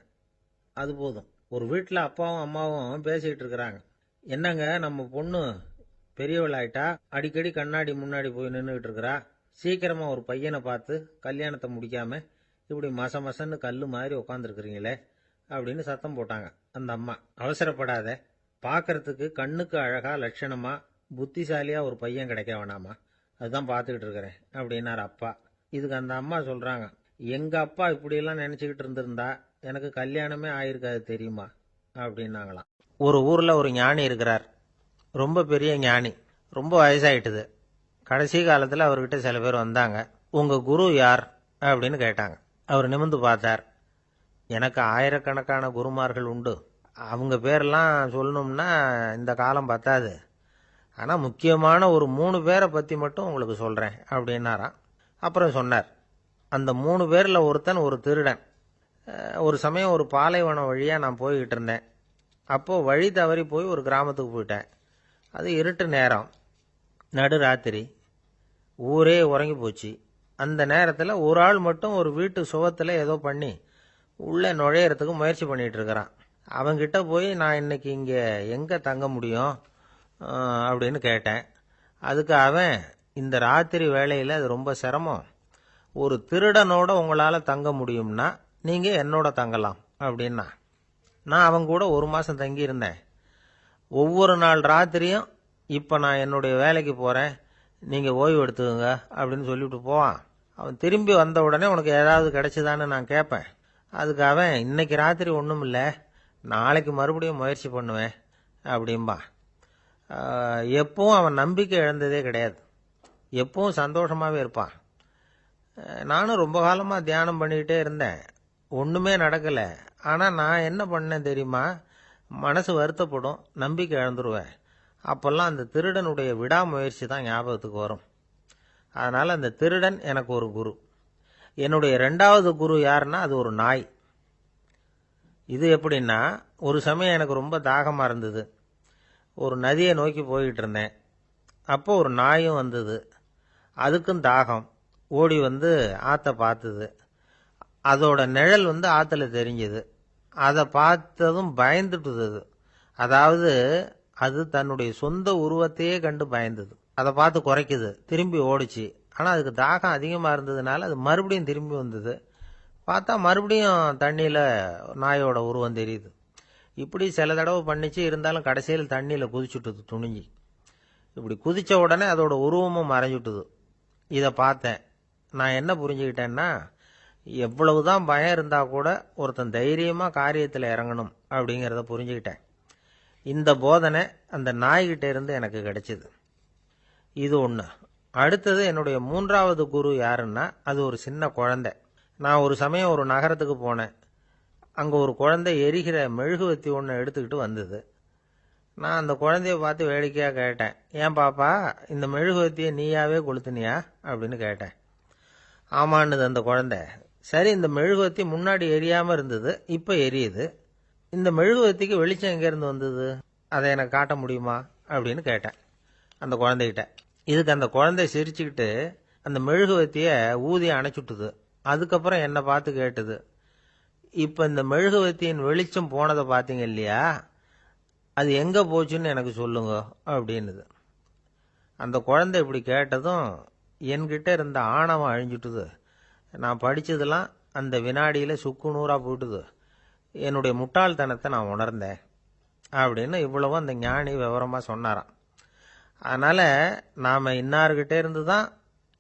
அது போதும். ஒரு வீட்டில் அப்பாவும் அம்மாவும் பேசிக்கிட்டு இருக்கிறாங்க. என்னங்க, நம்ம பொண்ணு பெரியவளாயிட்டா, அடிக்கடி கண்ணாடி முன்னாடி போய் நின்றுகிட்டு இருக்கிறா, சீக்கிரமா ஒரு பையனை பார்த்து கல்யாணத்தை முடிக்காம இப்படி மசன்னு கல்லு மாதிரி உட்காந்துருக்குறீங்களே அப்படின்னு சத்தம் போட்டாங்க அந்த அம்மா. அவசரப்படாத, பார்க்கறதுக்கு கண்ணுக்கு அழகா லட்சணமா புத்திசாலியா ஒரு பையன் கிடைக்க வேணாமா, அதுதான் பார்த்துக்கிட்டு இருக்கிறேன் அப்படின்னாரு அப்பா. இதுக்கு அந்த அம்மா சொல்றாங்க, எங்க அப்பா இப்படியெல்லாம் நினைச்சுக்கிட்டு இருந்திருந்தா எனக்கு கல்யாணமே ஆயிருக்காது தெரியுமா அப்படின்னாங்களாம். ஒரு ஊர்ல ஒரு ஞானி இருக்கிறார், ரொம்ப பெரிய ஞானி, ரொம்ப வயசாயிட்டுது. கடைசி காலத்தில் அவர்கிட்ட சில பேர் வந்தாங்க. உங்க குரு யார் அப்படின்னு கேட்டாங்க. அவர் நிமிர்ந்து பார்த்தார். எனக்கு ஆயிரக்கணக்கான குருமார்கள் உண்டு, அவங்க பேரெல்லாம் சொல்லணும்னா இந்த காலம் பத்தாது, ஆனால் முக்கியமான ஒரு 3 பேரை பற்றி மட்டும் உங்களுக்கு சொல்கிறேன் அப்படின்னாராம். அப்புறம் சொன்னார், அந்த 3 பேரில் ஒருத்தன் ஒரு திருடன், ஒரு சமயம் ஒரு பாலைவனம் வழியாக நான் போய்கிட்டு இருந்தேன். அப்போது வழி தவறி போய் ஒரு கிராமத்துக்கு போயிட்டேன். அது இருட்டு நேரம், நடுராத்திரி, ஊரே உறங்கி போச்சு. அந்த நேரத்தில் ஒரு ஆள் மட்டும் ஒரு வீட்டு சுவத்தில் ஏதோ பண்ணி உள்ளே நுழையிறதுக்கு முயற்சி பண்ணிகிட்டு இருக்கிறான். அவன்கிட்ட போய் நான் இன்னைக்கு இங்கே எங்கே தங்க முடியும் அப்படின்னு கேட்டேன். அதுக்கு அவன், இந்த ராத்திரி வேளையில் அது ரொம்ப சிரமம், ஒரு திருடனோட உங்களால் தங்க முடியும்னா நீங்கள் என்னோட தங்கலாம் அப்படின்னா. நான் அவன் கூட 1 மாதம் தங்கியிருந்தேன். ஒவ்வொரு நாள் ராத்திரியும் இப்போ நான் என்னுடைய வேலைக்கு போகிறேன், நீங்கள் ஓய்வு எடுத்துக்கோங்க அப்படின்னு சொல்லிவிட்டு போவான். அவன் திரும்பி வந்த உடனே உனக்கு ஏதாவது கிடைச்சிதான்னு நான் கேட்பேன். அதுக்கு அவன், இன்னைக்கு ராத்திரி ஒன்றும் இல்லை, நாளைக்கு மறுபடியும் முயற்சி பண்ணுவேன் அப்படின்பா. எப்பவும் அவன் நம்பிக்கை இழந்ததே கிடையாது, எப்பவும் சந்தோஷமாகவே இருப்பான். நானும் ரொம்ப காலமாக தியானம் பண்ணிக்கிட்டே இருந்தேன், ஒன்றுமே நடக்கலை. ஆனால் நான் என்ன பண்ணேன் தெரியுமா, மனசு வருத்தப்படும், நம்பிக்கை இழந்துருவேன். அப்போல்லாம் அந்த திருடனுடைய விடாமுயற்சி தான் ஞாபகத்துக்கு வரும். அதனால் அந்த திருடன் எனக்கு ஒரு குரு. என்னுடைய 2வது குரு யாருன்னா அது ஒரு நாய். இது எப்படின்னா, ஒரு சமயம் எனக்கு ரொம்ப தாகமாக இருந்தது. ஒரு நதியை நோக்கி போய்கிட்டு இருந்தேன். அப்போ ஒரு நாயும் வந்தது. அதுக்கும் தாகம். ஓடி வந்து ஆற்றை பார்த்தது. அதோட நிழல் வந்து ஆற்றுல தெரிஞ்சுது. அதை பார்த்ததும் பயந்துட்டுது. அதாவது அது தன்னுடைய சொந்த உருவத்தையே கண்டு பயந்தது. அதை பார்த்து குறைக்குது, திரும்பி ஓடிச்சு. ஆனால் அதுக்கு தாகம் அதிகமாக இருந்ததுனால அது மறுபடியும் திரும்பி வந்தது. பார்த்தா மறுபடியும் தண்ணியில் நாயோட உருவம் தெரியுது. இப்படி சில தடவை பண்ணிச்சு. இருந்தாலும் கடைசியில் தண்ணியில் குதிச்சுட்டுது துணிஞ்சி. இப்படி குதித்த உடனே அதோட உருவமும் மறைஞ்சுட்டுது. இதை பார்த்தேன். நான் என்ன புரிஞ்சுக்கிட்டேன்னா, எவ்வளவுதான் பயம் இருந்தால் கூட ஒருத்தன் தைரியமாக காரியத்தில் இறங்கணும் அப்படிங்கிறத புரிஞ்சுக்கிட்டேன். இந்த போதனை அந்த நாய்கிட்ட இருந்து எனக்கு கிடைச்சிது. இது ஒன்று. அடுத்தது என்னுடைய 3வது குரு யாருன்னா அது ஒரு சின்ன குழந்தை. நான் ஒரு சமயம் ஒரு நகரத்துக்கு போனேன். அங்கே ஒரு குழந்தை எரிகிற மெழுகுவத்தி ஒன்று எடுத்துக்கிட்டு வந்தது. நான் அந்த குழந்தைய பார்த்து வேடிக்கையாக கேட்டேன், ஏன் பாப்பா, இந்த மெழுகுவத்தியை நீயாவே கொளுத்துனியா அப்படின்னு கேட்டேன். ஆமான்னுது அந்த குழந்தை. சரி, இந்த மெழுகுவத்தி முன்னாடி எரியாமல் இருந்தது, இப்போ எரியுது. இந்த மெழுகுவத்திக்கு வெளிச்சம் எங்கேருந்து வந்தது, அதை எனக்கு காட்ட முடியுமா அப்படின்னு கேட்டேன் அந்த குழந்தைகிட்ட. இதுக்கு அந்த குழந்தை சிரிச்சுக்கிட்டு அந்த மெழுகுவத்தியை ஊதி அணைச்சுட்டுது. அதுக்கப்புறம் என்னை பார்த்து கேட்டுது, இப்போ இந்த மெழுகுவத்தியின் வெளிச்சம் போனதை பார்த்தீங்க இல்லையா, அது எங்கே போச்சுன்னு எனக்கு சொல்லுங்க அப்படின்னுது. அந்த குழந்தை இப்படி கேட்டதும் என்கிட்ட இருந்த ஆணவம் அழிஞ்சுட்டுது. நான் படித்ததெல்லாம் அந்த வினாடியில் சுக்கு நூறாக போயிட்டுது. என்னுடைய முட்டாள்தனத்தை நான் உணர்ந்தேன் அப்படின்னு இவ்வளவும் அந்த ஞானி விவரமாக சொன்னாராம். அதனால் நாம் இன்னார்கிட்ட இருந்து தான்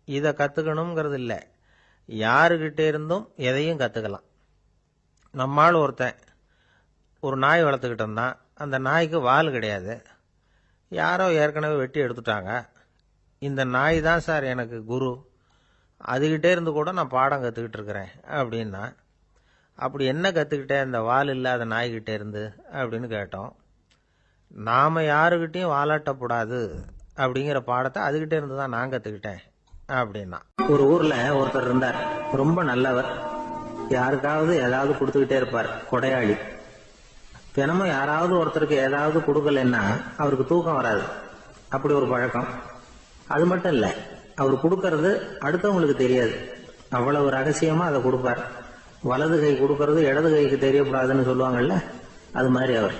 இதை கற்றுக்கணுங்கிறது இல்லை, யாருக்கிட்ட இருந்தும் எதையும் கற்றுக்கலாம். நம்மால் ஒருத்தன் ஒரு நாய் வளர்த்துக்கிட்டு இருந்தான். அந்த நாய்க்கு வால் கிடையாது. யாரோ ஏற்கனவே வெட்டி எடுத்துட்டாங்க. இந்த நாய் தான் சார் எனக்கு குரு, அதுகிட்டே இருந்து கூட நான் பாடம் கற்றுக்கிட்டு இருக்கிறேன் அப்படின்னா. அப்படி என்ன கற்றுக்கிட்டேன் அந்த வால் இல்லாத நாய்கிட்டே இருந்து அப்படின்னு கேட்டோம். நாம் யாருக்கிட்டையும் வாலாட்டக்கூடாது அப்படிங்கிற பாடத்தை அதுகிட்டே இருந்து தான் நான் கற்றுக்கிட்டேன் அப்படின்னா. ஒரு ஊரில் ஒருத்தர் இருந்தார், ரொம்ப நல்லவர். யாருக்காவது ஏதாவது கொடுத்துக்கிட்டே இருப்பார், கொடையாளி. தினமும் யாராவது ஒருத்தருக்கு ஏதாவது கொடுக்கலன்னா அவருக்கு தூக்கம் வராது, அப்படி ஒரு பழக்கம். அது மட்டும் இல்லை, அவர் கொடுக்கறது அடுத்தவங்களுக்கு தெரியாது, அவ்வளவு ரகசியமாக அதை கொடுப்பார். வலது கை கொடுக்கறது இடது கைக்கு தெரியக்கூடாதுன்னு சொல்லுவாங்கல்ல, அது மாதிரி அவர்.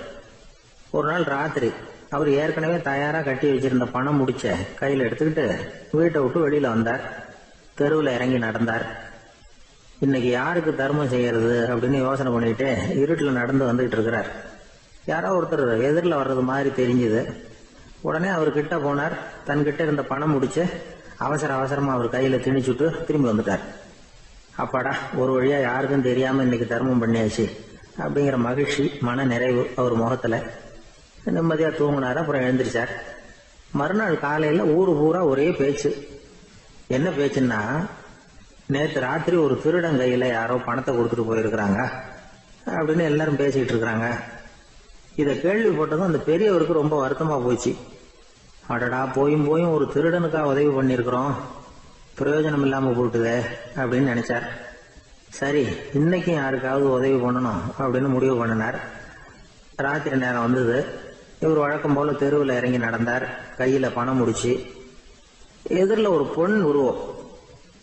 ஒரு நாள் ராத்திரி அவர் ஏற்கனவே தயாராக கட்டி வச்சிருந்த பணம் முடிச்ச கையில் எடுத்துக்கிட்டு வீட்டை விட்டு வெளியில் வந்தார். தெருவில் இறங்கி நடந்தார். இன்னைக்கு யாருக்கு தர்மம் செய்யறது அப்படின்னு யோசனை பண்ணிட்டு இருட்டில் நடந்து வந்துகிட்டு இருக்கிறார். யாரோ ஒருத்தர் எதிரில் வர்றது மாதிரி தெரிஞ்சுது. உடனே அவர் கிட்ட போனார். தன்கிட்ட இருந்த பணம் முடிச்சு அவசரமாக அவர் கையில் திணிச்சுட்டு திரும்பி வந்துட்டார். அப்பாடா, ஒரு வழியா யாருக்கும் தெரியாம இன்னைக்கு தர்மம் பண்ணியாச்சு அப்படிங்கிற மகிழ்ச்சி, மன நிறைவு அவர் முகத்துல. நிம்மதியா தூங்கினார். அப்புறம் எழுந்திரிச்சார். மறுநாள் காலையில ஊரு பூரா ஒரே பேச்சு. என்ன பேச்சுன்னா, நேற்று ராத்திரி ஒரு திருடன் கையில யாரோ பணத்தை கொடுத்துட்டு போயிருக்கிறாங்க அப்படின்னு எல்லாரும் பேசிக்கிட்டு இருக்கிறாங்க. இதை கேள்விப்பட்டதும் அந்த பெரியவருக்கு ரொம்ப வருத்தமா போச்சு. அடடா, போயும் ஒரு திருடனுக்கா உதவி பண்ணியிருக்கிறோம், பிரயோஜனம் இல்லாம போட்டுதே அப்படின்னு நினைச்சார். சரி, இன்னைக்கும் யாருக்காவது உதவி பண்ணணும் அப்படின்னு முடிவு பண்ணினார். ராத்திரி நேரம் வந்தது. இவர் வழக்கம் போல தெருவில் இறங்கி நடந்தார். கையில பணம் முடிச்சு. எதிரில் ஒரு பெண் உருவம்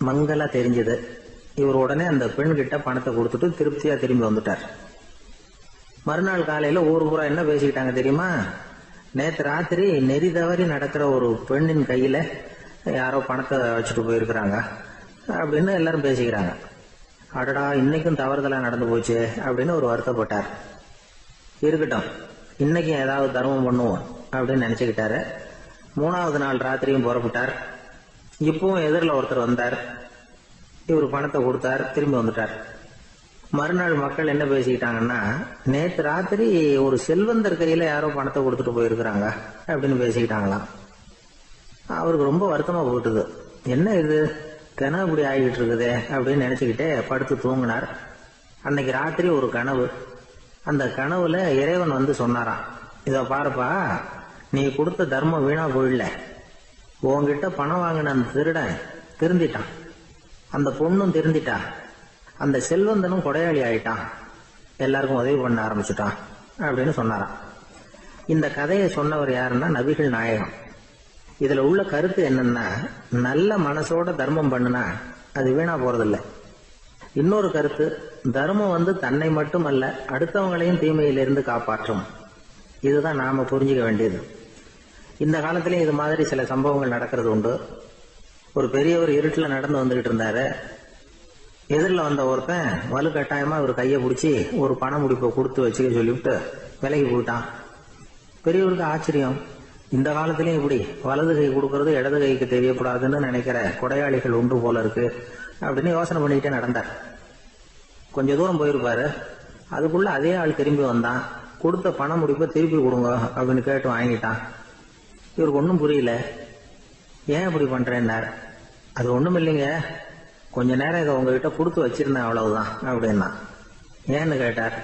மங்கலா தெரிஞ்சது. இவர் உடனே அந்த பெண் கிட்ட பணத்தை கொடுத்துட்டு திருப்தியா திரும்பி வந்துட்டார். மறுநாள் காலையில ஊர் பூரா என்ன பேசிக்கிட்டாங்க தெரியுமா? நேற்று ராத்திரி நெறி தவறி நடக்கிற ஒரு பெண்ணின் கையில யாரோ பணத்தை வச்சுட்டு போயிருக்கிறாங்க அப்படின்னு எல்லாரும் பேசிக்கிறாங்க. அடடா, இன்னைக்கும் தவறுதலா நடந்து போச்சு அப்படின்னு ஒரு வருத்தப்பட்டார். இருக்கட்டும், இன்னைக்கும் ஏதாவது தர்மம் பண்ணுவோம் அப்படின்னு நினைச்சுக்கிட்டாரு. 3வது நாள் ராத்திரியும் புறப்பட்டார். இப்பவும் எதிரில் ஒருத்தர் வந்தார். இவர் பணத்தை கொடுத்தார், திரும்பி வந்துட்டார். மறுநாள் மக்கள் என்ன பேசிக்கிட்டாங்கன்னா, நேற்று ராத்திரி ஒரு செல்வந்தர் கையில யாரோ பணத்தை கொடுத்துட்டு போயிருக்கிறாங்க அப்படின்னு பேசிக்கிட்டாங்களாம். அவருக்கு ரொம்ப வருத்தமா போட்டுது. என்ன இது, கனவு இப்படி ஆகிட்டு இருக்குதே அப்படின்னு நினைச்சுக்கிட்டே படுத்து தூங்கினார். அன்னைக்கு ராத்திரி ஒரு கனவு. அந்த கனவுல இறைவன் வந்து சொன்னாராம், இத பாருப்பா, நீ கொடுத்த தர்மம் வீணா போயிடல. உன்கிட்ட பணம் வாங்கின அந்த திருடன் திருந்திட்டான், அந்த பொண்ணும் திருந்திட்டா, அந்த செல்வந்தனும் கொடையாளி ஆயிட்டான், எல்லாருக்கும் உதவி பண்ண ஆரம்பிச்சுட்டான் அப்படின்னு சொன்னாராம். இந்த கதையை சொன்னவர் யாருன்னா நபிகள் நாயகம். இதுல உள்ள கருத்து என்னன்னா, நல்ல மனசோட தர்மம் பண்ணுனா அது வீணா போறதில்லை. இன்னொரு கருத்து, தர்மம் வந்து தன்னை மட்டுமல்ல அடுத்தவங்களையும் தீமையிலிருந்து காப்பாற்றும். இதுதான் நாம புரிஞ்சுக்க வேண்டியது. இந்த காலத்திலயும் இது மாதிரி சில சம்பவங்கள் நடக்கிறது உண்டு. ஒரு பெரியவர் இருட்டில் நடந்து வந்துகிட்டு இருந்தாரு. எதிரில் வந்த ஒருத்தன் வலுக்கட்டாயமா ஒரு கையை பிடிச்சி ஒரு பண முடிப்பை கொடுத்து வச்சுக்க சொல்லிவிட்டு விலகி போயிட்டான். பெரியவருக்கு ஆச்சரியம், இந்த காலத்திலயும் இப்படி வலது கை கொடுக்கறது இடது கைக்கு தெரியக்கூடாதுன்னு நினைக்கிற கொடையாளிகள் உண்டு போல இருக்கு அப்படின்னு யோசனை பண்ணிக்கிட்டே நடந்தார். கொஞ்ச தூரம் போயிருப்பாரு. அதுக்குள்ள அதே ஆள் திரும்பி வந்தான். கொடுத்த பண முடிப்பை திருப்பி கொடுங்க அப்படின்னு கேட்டு வாங்கிட்டான். இவருக்கு ஒன்றும் புரியல. ஏன் இப்படி பண்றேன்னார். அது ஒண்ணும் இல்லைங்க, கொஞ்ச நேரம் இதை உங்ககிட்ட கொடுத்து வச்சிருந்தேன், அவ்வளவுதான் அப்படின்னா. ஏன்னு கேட்டார்.